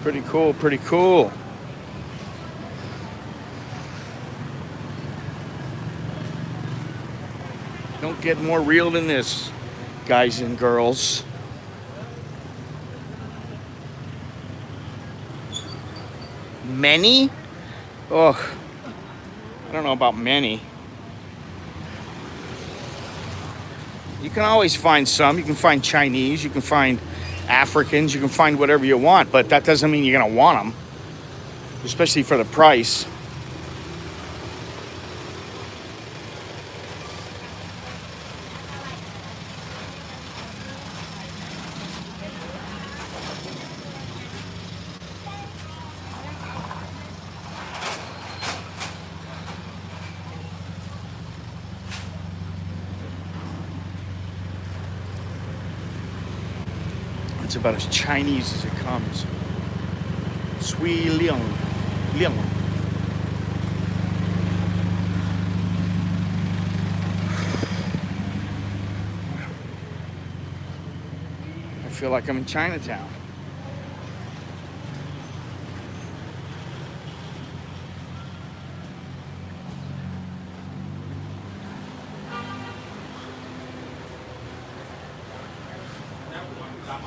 Pretty cool, pretty cool. Don't get more real than this, guys and girls. Many? Oh, I don't know about many. You can always find some. You can find Chinese, you can find Africans, you can find whatever you want, but that doesn't mean you're gonna want them, especially for the price. It's about as Chinese as it comes. Sui Liang. Liang. I feel like I'm in Chinatown.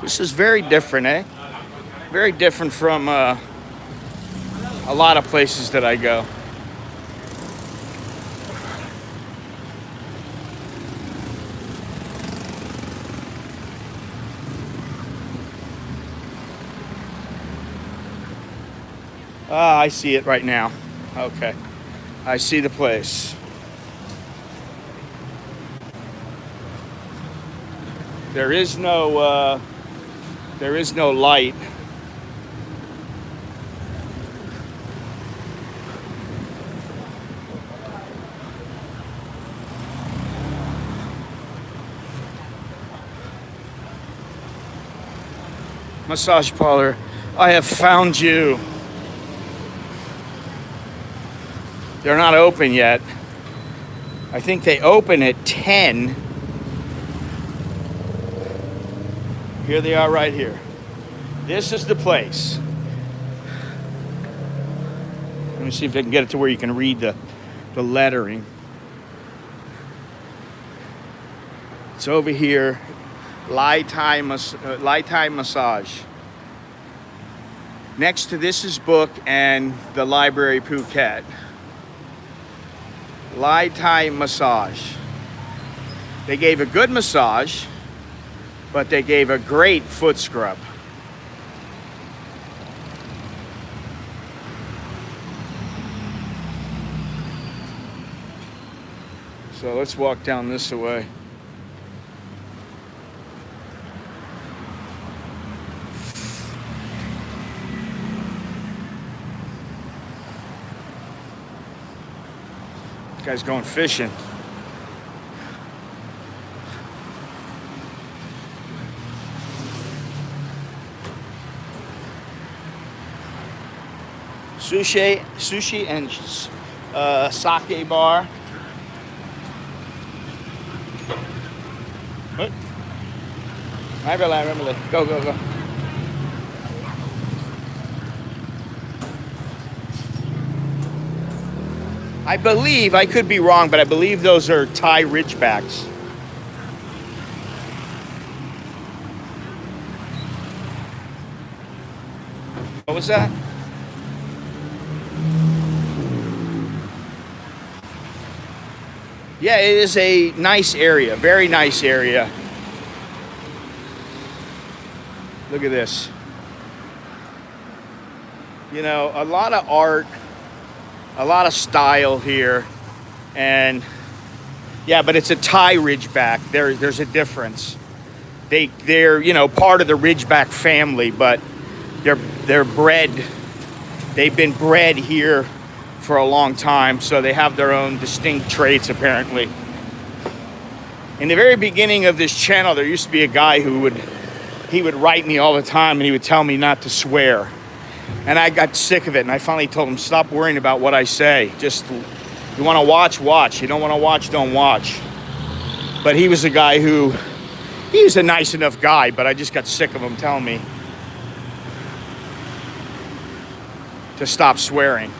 This is very different, eh? Very different from a lot of places that I go. Ah, I see it right now. Okay. I see the place. There is no light. Massage parlor, I have found you. They're not open yet. I think they open at 10. Here they are right here. This is the place. Let me see if I can get it to where you can read the lettering. It's over here, Lai Thai Massage. Next to this is book and the library Phuket. Lai Thai Massage. They gave a good massage, but they gave a great foot scrub. So let's walk down this way. This guy's going fishing. Sushi and sake bar. What? Go. I believe, I could be wrong, but I believe those are Thai Ridgebacks. What was that? Yeah, it is a nice area, very nice area. Look at this. You know, a lot of art, a lot of style here, and yeah, but it's a Thai Ridgeback. There's a difference. They're you know, part of the Ridgeback family, but they're bred. They've been bred here for a long time, so they have their own distinct traits apparently. In the very beginning of this channel, there used to be a guy who would write me all the time and he would tell me not to swear. And I got sick of it, and I finally told him, stop worrying about what I say. Just, you want to watch, watch. You don't want to watch, don't watch. But he was a guy he was a nice enough guy, but I just got sick of him telling me to stop swearing.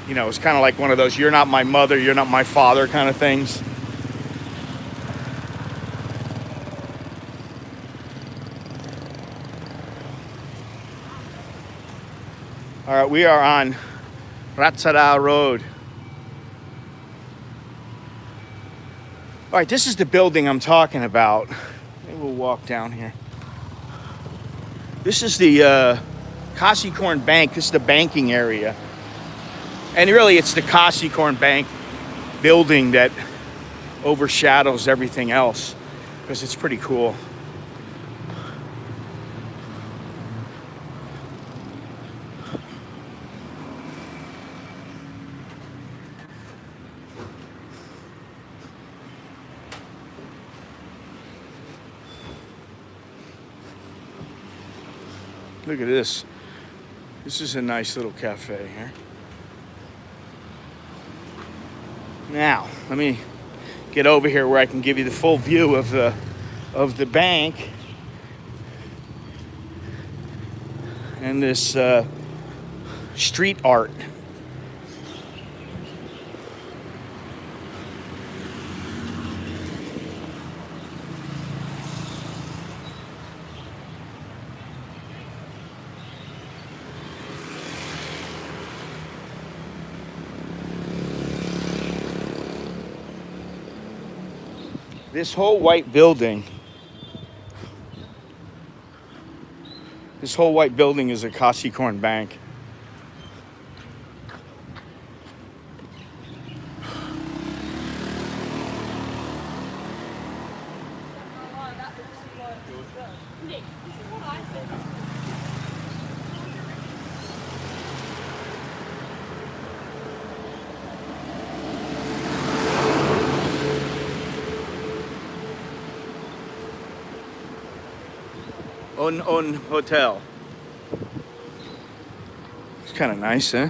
You know, it's kind of like one of those, you're not my mother, you're not my father kind of things. All right, we are on Ratsada Road. All right, this is the building I'm talking about. Maybe we'll walk down here. This is the Kasikorn Bank. This is the banking area. And really, it's the Kasikorn Bank building that overshadows everything else because it's pretty cool. Look at this. This is a nice little cafe here. Now, let me get over here where I can give you the full view of the bank and this street art. This whole white building, is a Kasikorn Bank. On Hotel. It's kind of nice, eh?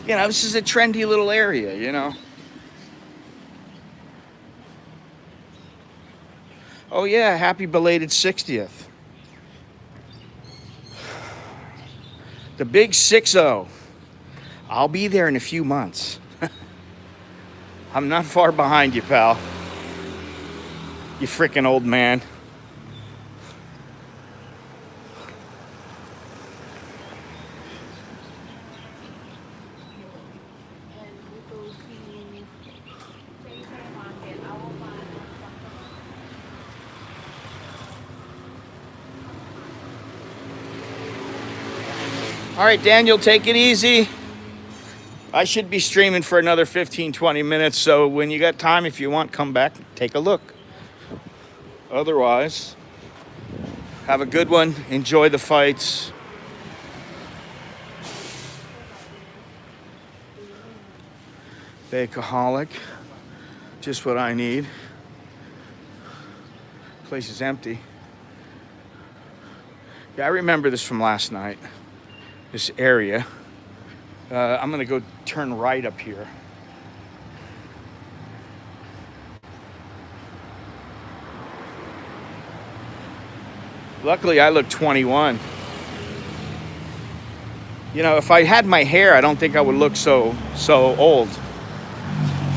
You know, this is a trendy little area, you know. Oh yeah, happy belated 60th. The big 6-0. I'll be there in a few months. I'm not far behind you, pal. You freaking old man. All right, Daniel, take it easy. I should be streaming for another 15, 20 minutes, so when you got time, if you want, come back, take a look. Otherwise, have a good one. Enjoy the fights. Bakeaholic, just what I need. Place is empty. Yeah, I remember this from last night. This area. I'm gonna go turn right up here. Luckily, I look 21. You know, if I had my hair, I don't think I would look so old.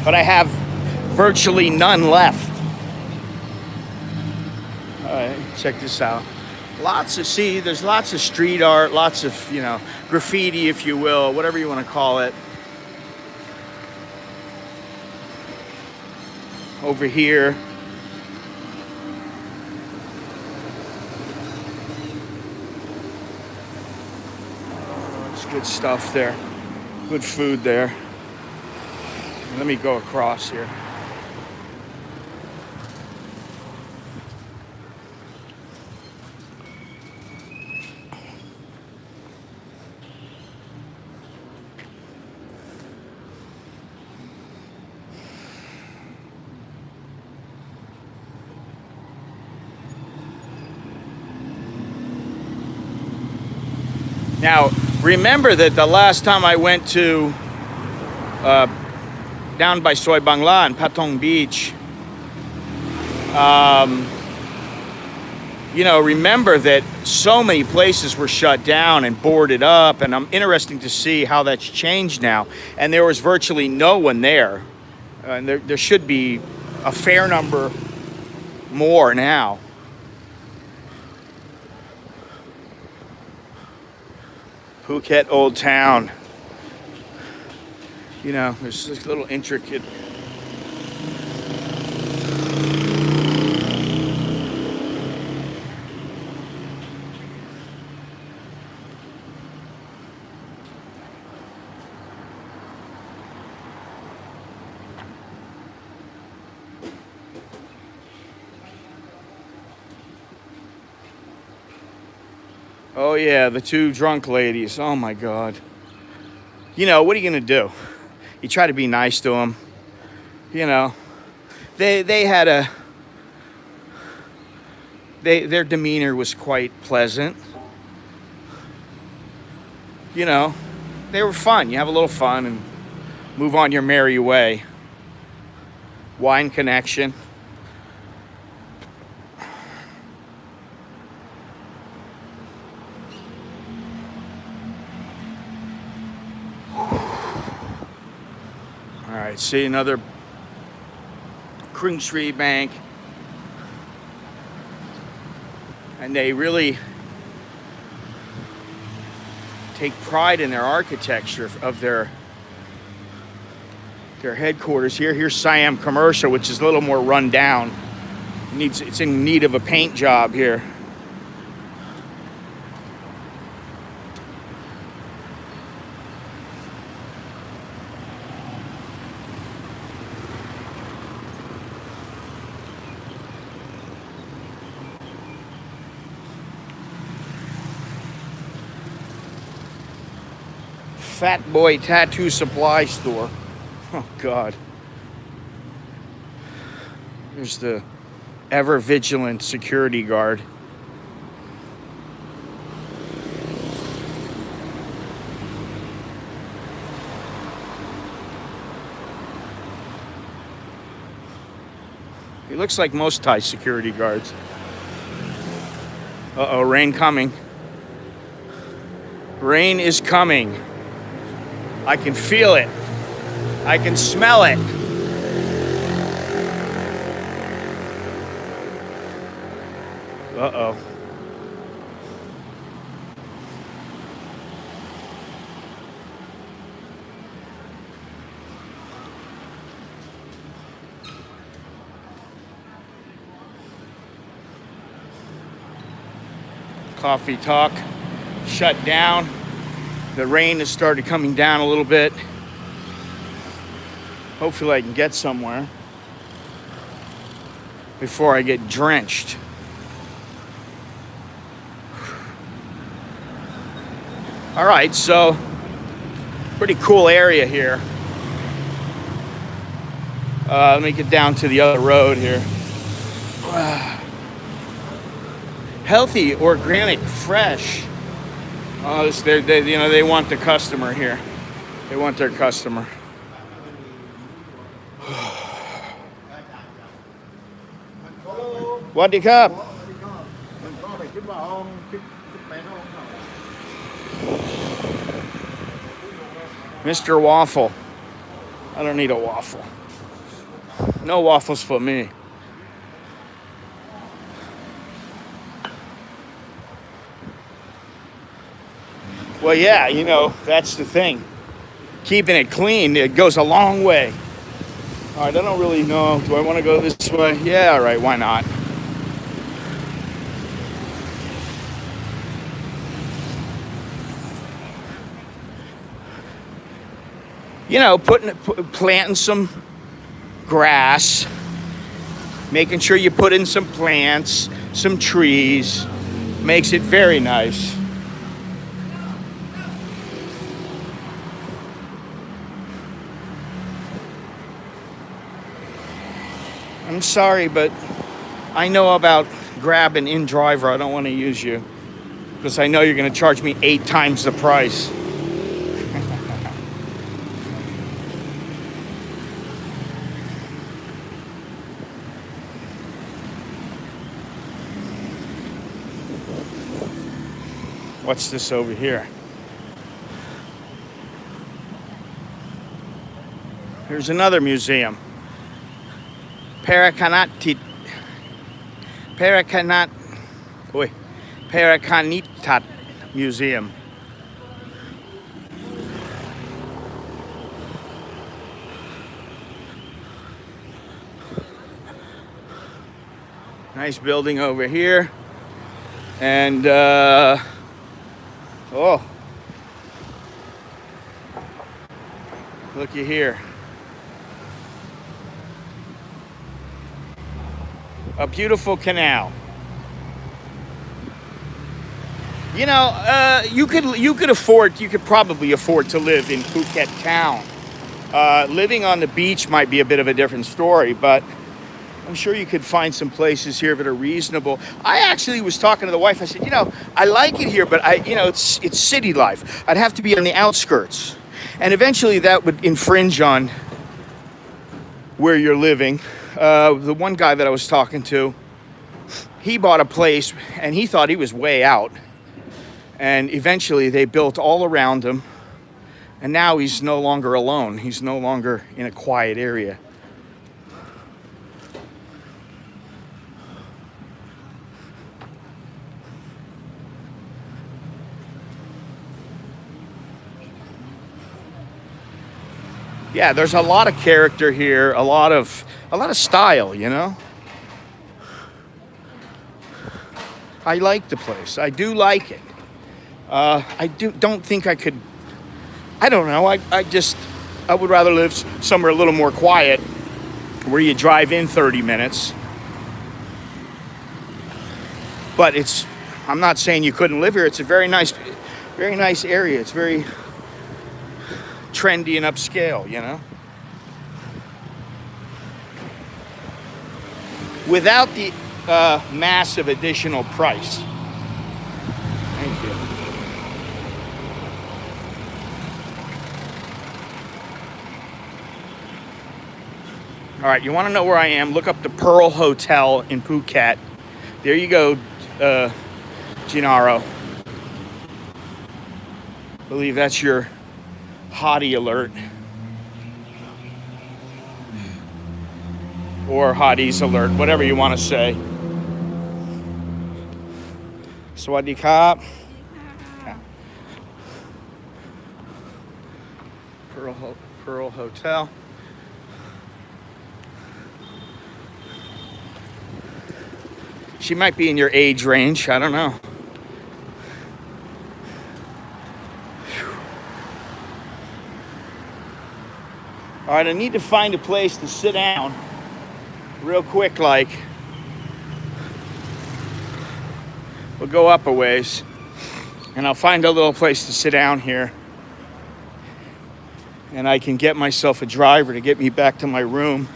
But I have virtually none left. All right, check this out. There's lots of street art, lots of, you know, graffiti, if you will, whatever you want to call it. Over here. It's good stuff there. Good food there. Let me go across here. Now, remember that the last time I went to down by Soy Bangla and Patong Beach, you know, remember that so many places were shut down and boarded up, and I'm interested to see how that's changed now. And there was virtually no one there. And there should be a fair number more now. Phuket Old Town. You know, there's this little intricate. Oh yeah, the two drunk ladies. Oh my God. You know, what are you gonna do? You try to be nice to them. You know, they had their demeanor was quite pleasant. You know, they were fun. You have a little fun and move on your merry way. Wine connection. All right, see another cruise tree bank. And they really take pride in their architecture of their headquarters here. Here's Siam Commercial, which is a little more run down. It's in need of a paint job here. Fat Boy Tattoo Supply Store. Oh God. There's the ever vigilant security guard. He looks like most Thai security guards. Uh-oh, rain coming. Rain is coming. I can feel it. I can smell it. Uh-oh. Coffee Talk shut down. The rain has started coming down a little bit. Hopefully I can get somewhere before I get drenched. All right, so pretty cool area here. Let me get down to the other road here. Healthy, organic, fresh. Oh, they want the customer here. They want their customer. What the cup? Mr. Waffle. I don't need a waffle. No waffles for me. Well, yeah, that's the thing. Keeping it clean, it goes a long way. All right, I don't really know. Do I want to go this way? Yeah, all right, why not? Planting some grass, making sure you put in some plants, some trees, makes it very nice. I'm sorry, but I know about Grab and InDriver. I don't want to use you because I know you're going to charge me 8 times the price. What's this over here? Here's another museum. Parakanitat Museum. Nice building over here. And, looky here. A beautiful canal. You could probably afford to live in Phuket Town. Living on the beach might be a bit of a different story, but I'm sure you could find some places here that are reasonable. I actually was talking to the wife. I said, I like it here, but it's city life. I'd have to be on the outskirts. And eventually that would infringe on where you're living. The one guy that I was talking to, he bought a place and he thought he was way out. And eventually they built all around him. And now he's no longer alone. He's no longer in a quiet area. Yeah, there's a lot of character here, a lot of style, I like the place. I do like it. I don't think I could. I don't know. I would rather live somewhere a little more quiet, where you drive in 30 minutes. But I'm not saying you couldn't live here. It's a very nice area. It's very trendy and upscale, without the massive additional price. Thank you. All right, you want to know where I am? Look up the Pearl Hotel in Phuket. There you go, Gennaro. I believe that's your hottie alert. Or hotties alert, whatever you want to say. Sawadee Krap. Pearl Hotel. She might be in your age range. I don't know. All right, I need to find a place to sit down real quick, like. We'll go up a ways, and I'll find a little place to sit down here, and I can get myself a driver to get me back to my room.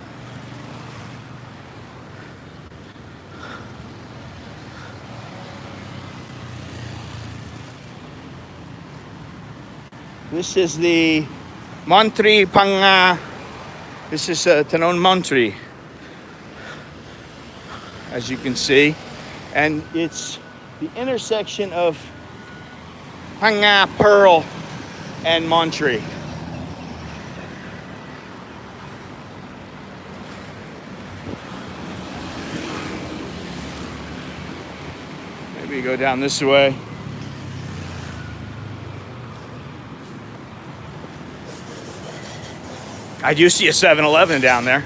This is the Montri Panga. This is Tanon Montri, as you can see, and it's the intersection of Panga, Pearl, and Montri. Maybe go down this way. I do see a 7-Eleven down there.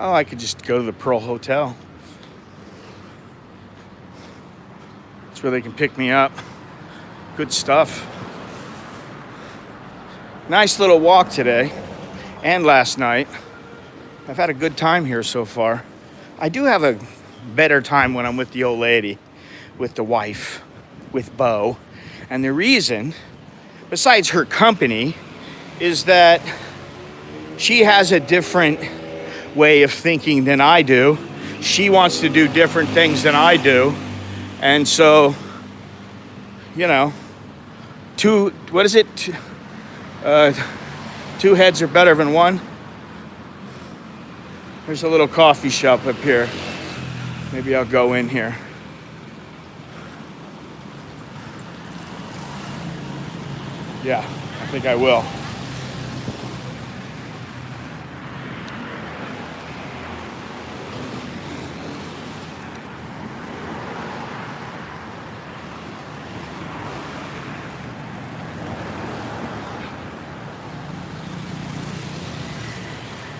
Oh, I could just go to the Pearl Hotel. That's where they can pick me up. Good stuff. Nice little walk today and last night. I've had a good time here so far. I do have a better time when I'm with the old lady, with the wife, with Bo. And the reason, besides her company, is that she has a different way of thinking than I do. She wants to do different things than I do. And so, you know, two heads are better than one. There's a little coffee shop up here. Maybe I'll go in here. Yeah, I think I will.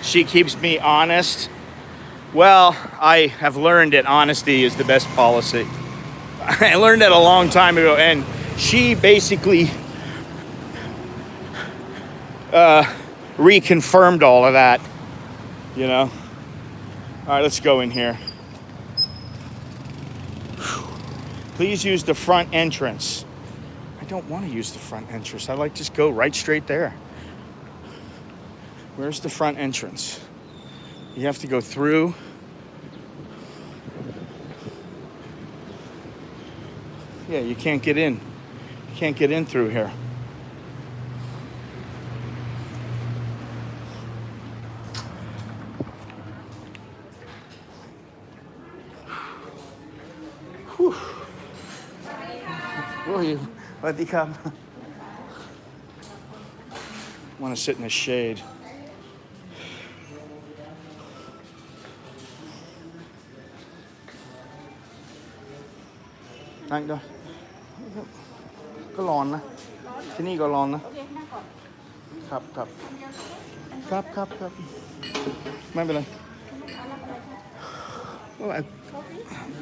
She keeps me honest. Well, I have learned that honesty is the best policy. I learned that a long time ago, and she basically reconfirmed all of that, you know. All right, let's go in here. Please use the front entrance. I don't want to use the front entrance. I like just go right straight there. Where's the front entrance? You have to go through. Yeah, you can't get in. You can't get in through here. Whew. Where are you? Welcome. Want to sit in the shade.นั่งด้วยก็ร้อนนะที่นี่ก็ร้อนนะครับไม่เป็นไร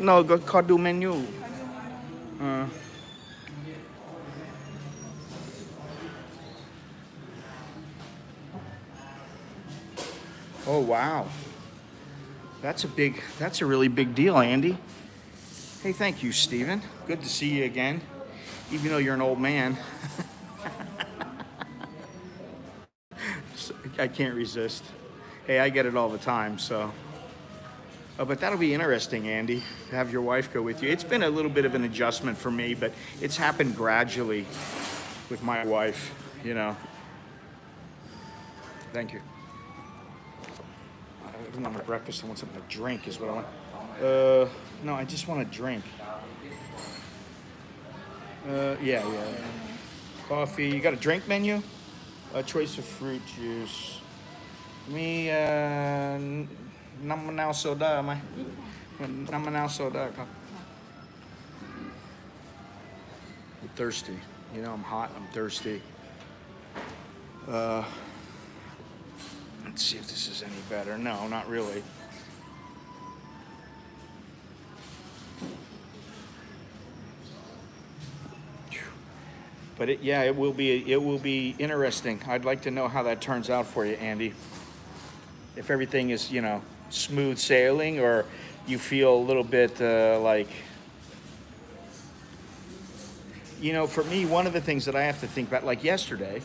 no ก็ขอดูเมนูOh wow, that's a really big deal, Andy. Hey, thank you, Stephen. Good to see you again, even though you're an old man. So, I can't resist. Hey, I get it all the time, so. Oh, but that'll be interesting, Andy, to have your wife go with you. It's been a little bit of an adjustment for me, but it's happened gradually with my wife, you know. Thank you. I don't want a breakfast. I want something to drink is what I want. No, I just want a drink. Yeah. Coffee. You got a drink menu? A choice of fruit juice. Me, namanao soda, mai. Namanao soda. I'm thirsty. You know, I'm hot. I'm thirsty. Let's see if this is any better. No, not really. But it will be interesting. I'd like to know how that turns out for you, Andy. If everything is, you know, smooth sailing, or you feel a little bit like, you know, for me, one of the things that I have to think about, like yesterday,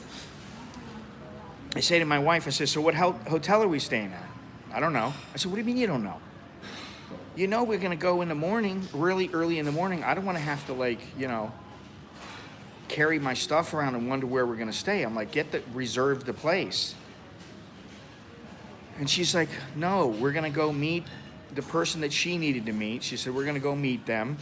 I say to my wife, I say, so what hotel are we staying at? I don't know. I said, what do you mean you don't know? You know, we're going to go in the morning, really early in the morning. I don't want to have to, like, you know, carry my stuff around and wonder where we're going to stay. I'm like, reserve the place. And she's like, no, we're going to go meet the person that she needed to meet. She said, we're going to go meet them.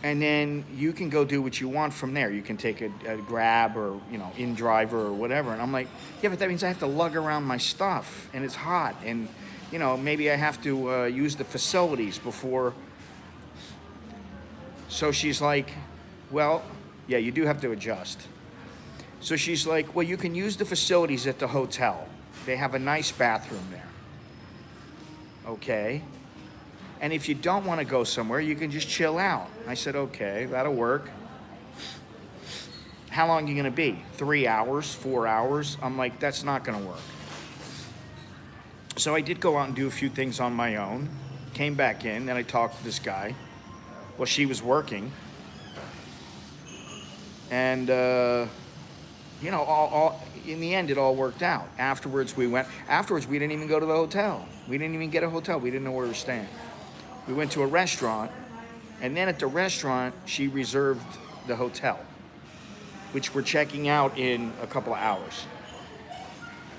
And then you can go do what you want from there. You can take a Grab or, you know, InDriver or whatever. And I'm like, yeah, but that means I have to lug around my stuff, and it's hot. And, you know, maybe I have to use the facilities before. So she's like, well, yeah, you do have to adjust. So she's like, well, you can use the facilities at the hotel. They have a nice bathroom there. Okay. And if you don't want to go somewhere, you can just chill out. I said, okay, that'll work. How long are you going to be? 3 hours, 4 hours? I'm like, that's not going to work. So I did go out and do a few things on my own. Came back in, then I talked to this guy. Well, she was working. And, you know, all in the end, it all worked out. Afterwards, we didn't even go to the hotel. We didn't even get a hotel. We didn't know where we were staying. We went to a restaurant, and then at the restaurant, she reserved the hotel, which we're checking out in a couple of hours.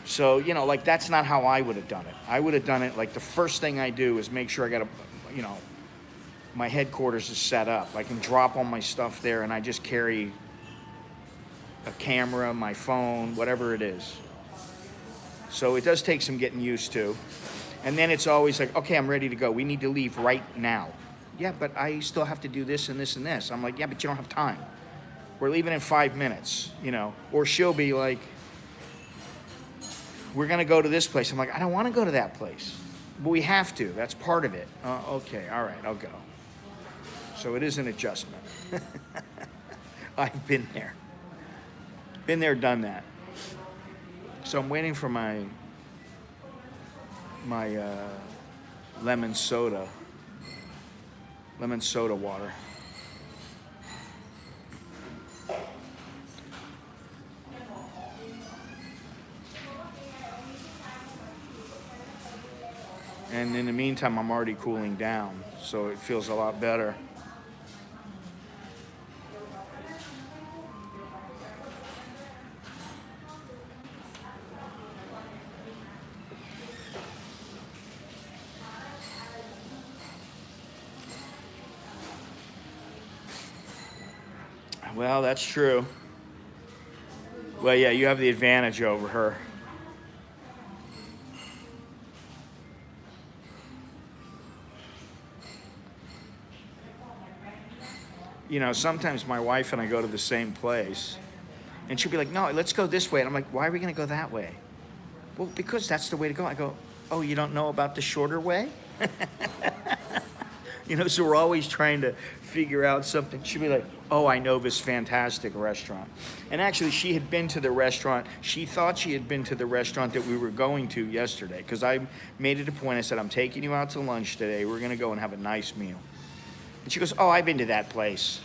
So, you know, like, that's not how I would have done it. I would have done it, like, the first thing I do is make sure I got you know, my headquarters is set up. I can drop all my stuff there, and I just carry a camera, my phone, whatever it is. So it does take some getting used to. And then it's always like, okay, I'm ready to go. We need to leave right now. Yeah, but I still have to do this and this and this. I'm like, yeah, but you don't have time. We're leaving in 5 minutes, you know. Or she'll be like, we're going to go to this place. I'm like, I don't want to go to that place. But we have to. That's part of it. Okay, all right, I'll go. So it is an adjustment. I've been there. Been there, done that. So I'm waiting for my lemon soda water. And in the meantime, I'm already cooling down, so it feels a lot better. Well, that's true. Well, yeah, you have the advantage over her. You know, sometimes my wife and I go to the same place, and she'll be like, no, let's go this way. And I'm like, why are we going to go that way? Well, because that's the way to go. I go, oh, you don't know about the shorter way? You know, so we're always trying to figure out something. She'd be like, oh, I know this fantastic restaurant. And actually, she had been to the restaurant. She thought she had been to the restaurant that we were going to yesterday, because I made it a point. I said, I'm taking you out to lunch today. We're going to go and have a nice meal. And she goes, oh, I've been to that place.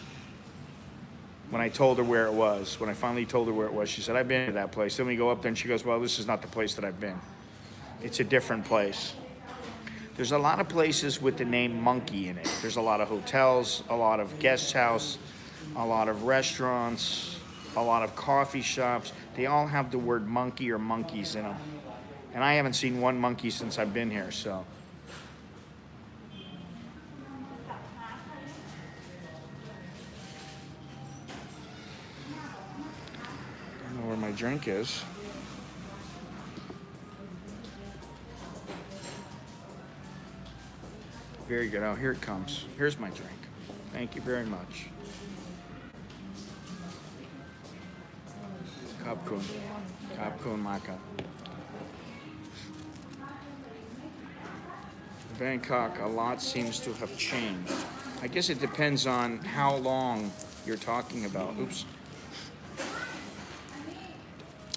When I told her where it was, when I finally told her where it was, she said, I've been to that place. Then we go up there and she goes, well, this is not the place that I've been. It's a different place. There's a lot of places with the name Monkey in it. There's a lot of hotels, a lot of guest house, a lot of restaurants, a lot of coffee shops. They all have the word monkey or monkeys in them. And I haven't seen one monkey since I've been here, so. I don't know where my drink is. Very good. Oh, here it comes. Here's my drink. Thank you very much. Kapkun. Kapkun Maka. Bangkok, a lot seems to have changed. I guess it depends on how long you're talking about. Oops.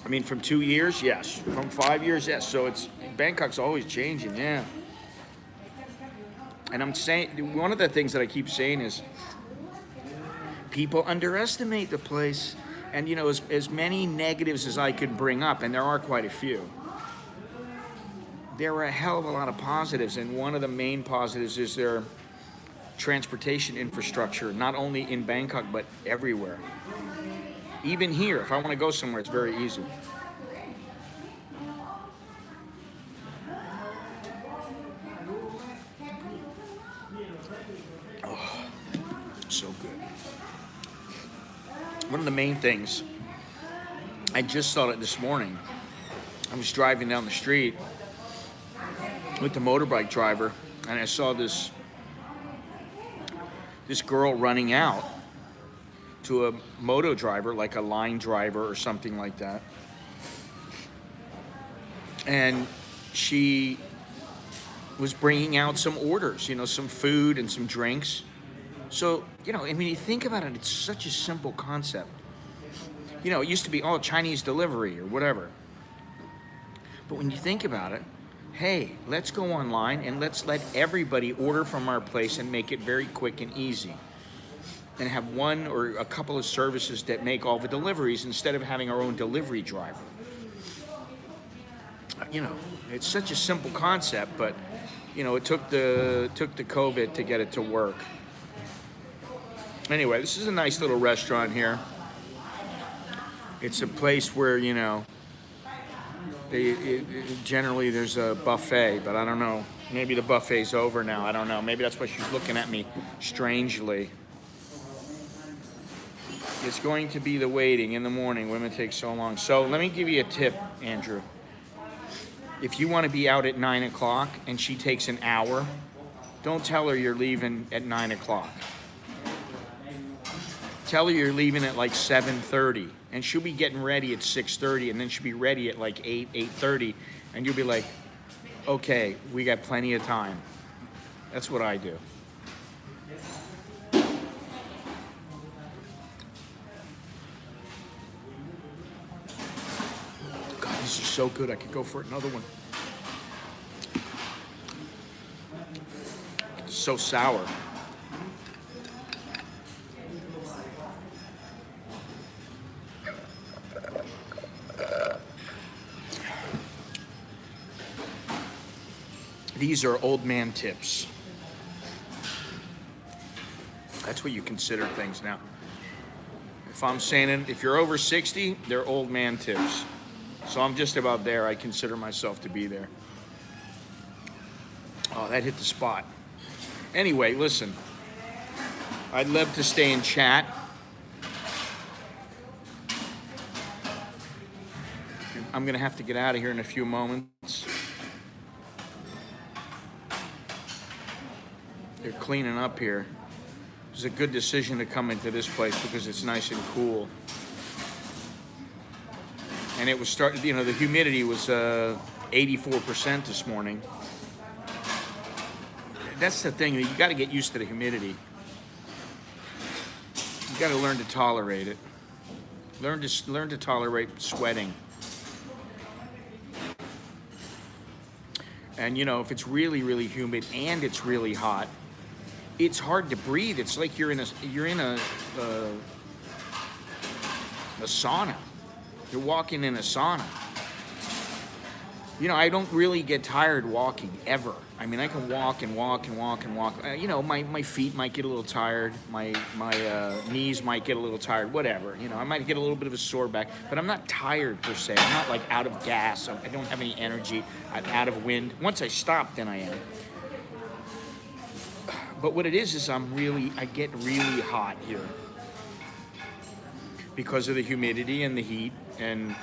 I mean, from 2 years, yes. From 5 years, yes. So it's Bangkok's always changing, yeah. And I'm saying, one of the things that I keep saying is people underestimate the place. And, you know, as many negatives as I could bring up, and there are quite a few, there are a hell of a lot of positives. And one of the main positives is their transportation infrastructure, not only in Bangkok, but everywhere. Even here, if I want to go somewhere, it's very easy. Oh, so good. One of the main things, I just saw it this morning. I was driving down the street with the motorbike driver, and I saw this girl running out to a moto driver, like a line driver or something like that. And she was bringing out some orders, you know, some food and some drinks. So, you know, I mean, you think about it, it's such a simple concept. You know, it used to be, oh, Chinese delivery or whatever. But when you think about it, hey, let's go online and let's let everybody order from our place and make it very quick and easy. And have one or a couple of services that make all the deliveries instead of having our own delivery driver. You know, it's such a simple concept, but, you know, it took the COVID to get it to work. Anyway, this is a nice little restaurant here. It's a place where, you know, generally there's a buffet, but I don't know. Maybe the buffet's over now. I don't know. Maybe that's why she's looking at me strangely. It's going to be the waiting in the morning. Women take so long. So let me give you a tip, Andrew. If you want to be out at 9 o'clock and she takes an hour, don't tell her you're leaving at 9 o'clock. Tell her you're leaving at like 7:30, and she'll be getting ready at 6:30, and then she'll be ready at like 8:30, and you'll be like, okay, we got plenty of time. That's what I do. God, this is so good. I could go for another one. It's so sour. These are old man tips. That's what you consider things now. If I'm saying it, if you're over 60, they're old man tips. So I'm just about there. I consider myself to be there. Oh, that hit the spot. Anyway, listen. I'd love to stay and chat. I'm going to have to get out of here in a few moments. They're cleaning up here. It was a good decision to come into this place because it's nice and cool. And it was starting, you know, the humidity was 84% this morning. That's the thing, you got to get used to the humidity. You got to learn to tolerate it. Learn to tolerate sweating. And you know, if it's really, really humid and it's really hot, it's hard to breathe. It's like you're in a sauna. You're walking in a sauna. You know, I don't really get tired walking ever. I mean, I can walk and walk and walk and walk. You know, my feet might get a little tired. My knees might get a little tired. Whatever. You know, I might get a little bit of a sore back, but I'm not tired per se. I'm not like out of gas. I don't have any energy. I'm out of wind. Once I stop, then I am. But what it is I get really hot here because of the humidity and the heat, and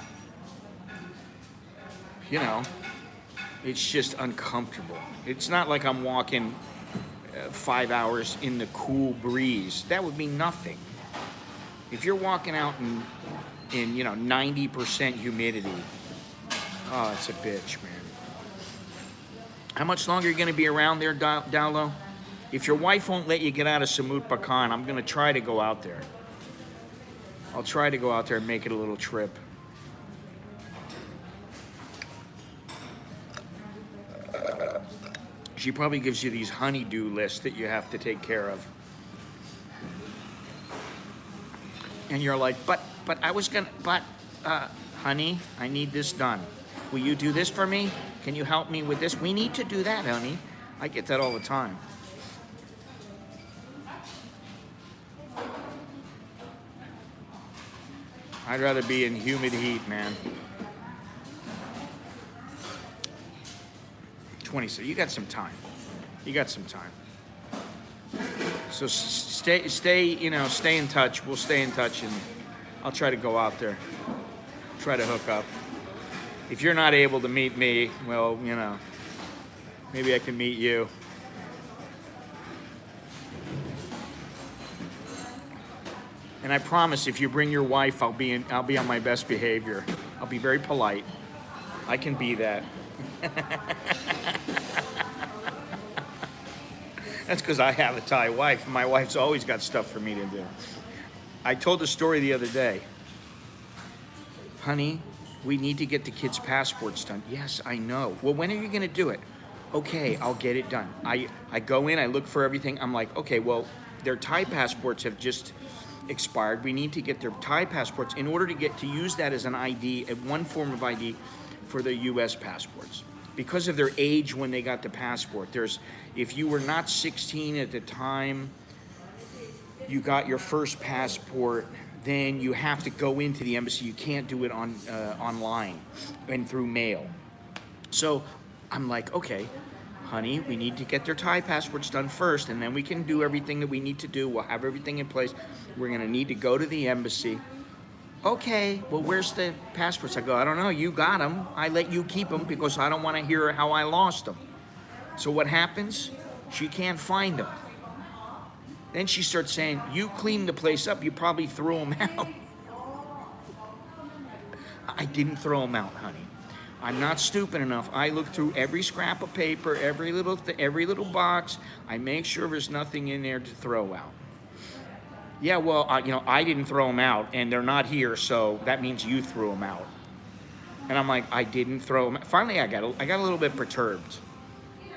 you know, it's just uncomfortable. It's not like I'm walking 5 hours in the cool breeze. That would be nothing. If you're walking out in 90% humidity, oh, it's a bitch, man. How much longer are you going to be around there, Dowlow? If your wife won't let you get out of Samut Bakan, I'm going to try to go out there. I'll try to go out there and make it a little trip. She probably gives you these honey-do lists that you have to take care of. And you're like, but honey, I need this done. Will you do this for me? Can you help me with this? We need to do that, honey. I get that all the time. I'd rather be in humid heat, man. 20, you got some time. You got some time. So stay in touch. We'll stay in touch, and I'll try to go out there. Try to hook up. If you're not able to meet me, well, you know, maybe I can meet you. And I promise, if you bring your wife, I'll be on my best behavior. I'll be very polite. I can be that. That's because I have a Thai wife. My wife's always got stuff for me to do. I told the story the other day. Honey, we need to get the kids' passports done. Yes, I know. Well, when are you going to do it? Okay, I'll get it done. I go in, I look for everything. I'm like, okay, well, their Thai passports have just expired. We need to get their Thai passports in order to use that as an ID, one form of ID for the U.S. passports. Because of their age when they got the passport, if you were not 16 at the time you got your first passport, then you have to go into the embassy. You can't do it online and through mail. So I'm like, okay, honey, we need to get their Thai passports done first, and then we can do everything that we need to do. We'll have everything in place. We're going to need to go to the embassy. Okay, well, where's the passports? I go, I don't know. You got them. I let you keep them because I don't want to hear how I lost them. So what happens? She can't find them. Then she starts saying, you cleaned the place up. You probably threw them out. I didn't throw them out, honey. I'm not stupid enough. I look through every scrap of paper, every little box. I make sure there's nothing in there to throw out. Yeah, well, I didn't throw them out, and they're not here, so that means you threw them out. And I'm like, I didn't throw them out. Finally, I got a little bit perturbed.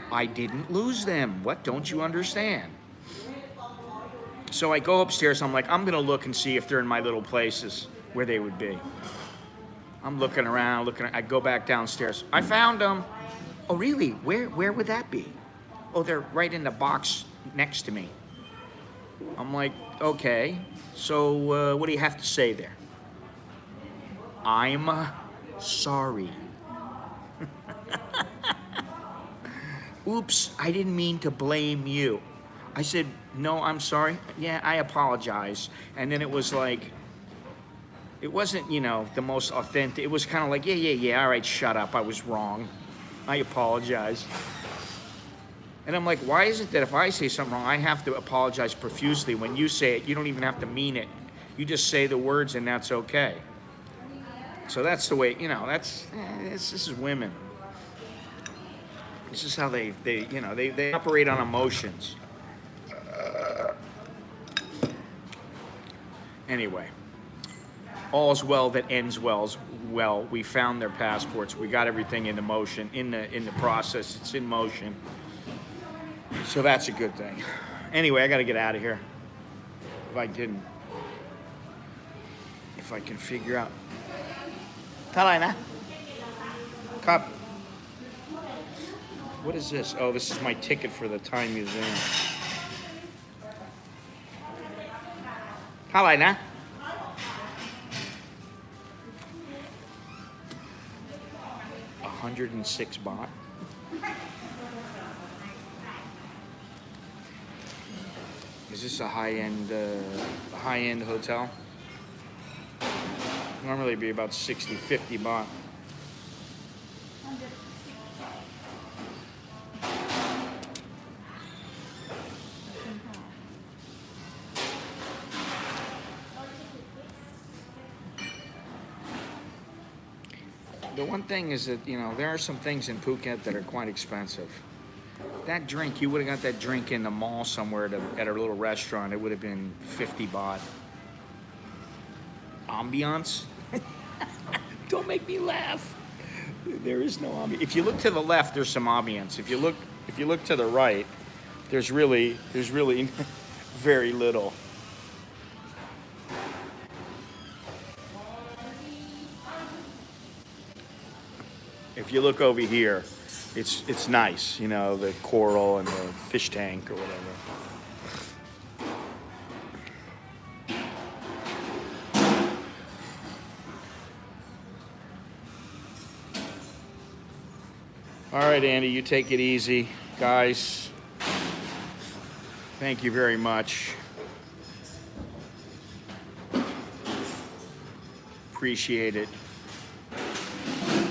I didn't lose them. What don't you understand? So I go upstairs. I'm like, I'm going to look and see if they're in my little places where they would be. I'm looking around, I go back downstairs. I found them. Oh, really? Where would that be? Oh, they're right in the box next to me. I'm like, okay. So what do you have to say there? I'm sorry. Oops, I didn't mean to blame you. I said, no, I'm sorry. Yeah, I apologize. And then it was like, it wasn't, the most authentic. It was kind of like, yeah, all right, shut up. I was wrong. I apologize. And I'm like, why is it that if I say something wrong, I have to apologize profusely? When you say it, you don't even have to mean it. You just say the words and that's okay. So that's the way, this is women. This is how they operate on emotions. Anyway. All's well that ends well. We found their passports. We got everything into motion. In the process, it's in motion. So that's a good thing. Anyway, I got to get out of here. If I can figure out. เท่าไหร่นะ Cup. What is this? Oh, this is my ticket for the Thai Museum. เท่าไหร่นะ 106 baht. Is this a high-end hotel? Normally it'd be about 60, 50 baht. The one thing is that, you know, there are some things in Phuket that are quite expensive. That drink, you would have got that drink in the mall somewhere at a little restaurant. It would have been 50 baht. Ambiance? Don't make me laugh. There is no ambiance. If you look to the left, there's some ambiance. If you look to the right, there's really very little. If you look over here, it's nice, you know, the coral and the fish tank or whatever. All right, Andy, you take it easy. Guys, thank you very much. Appreciate it.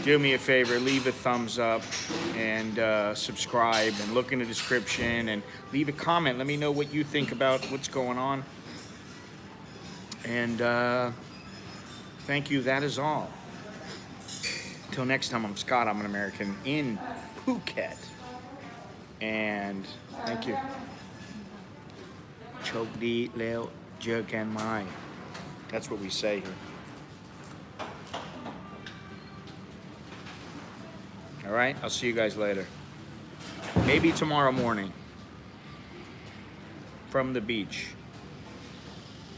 Do me a favor, leave a thumbs up and subscribe and look in the description and leave a comment. Let me know what you think about what's going on. And thank you, that is all. Until next time, I'm Scott, I'm an American in Phuket. And thank you. โชคดีแล้วเจอกันใหม่ That's what we say here. All right, I'll see you guys later. Maybe tomorrow morning from the beach.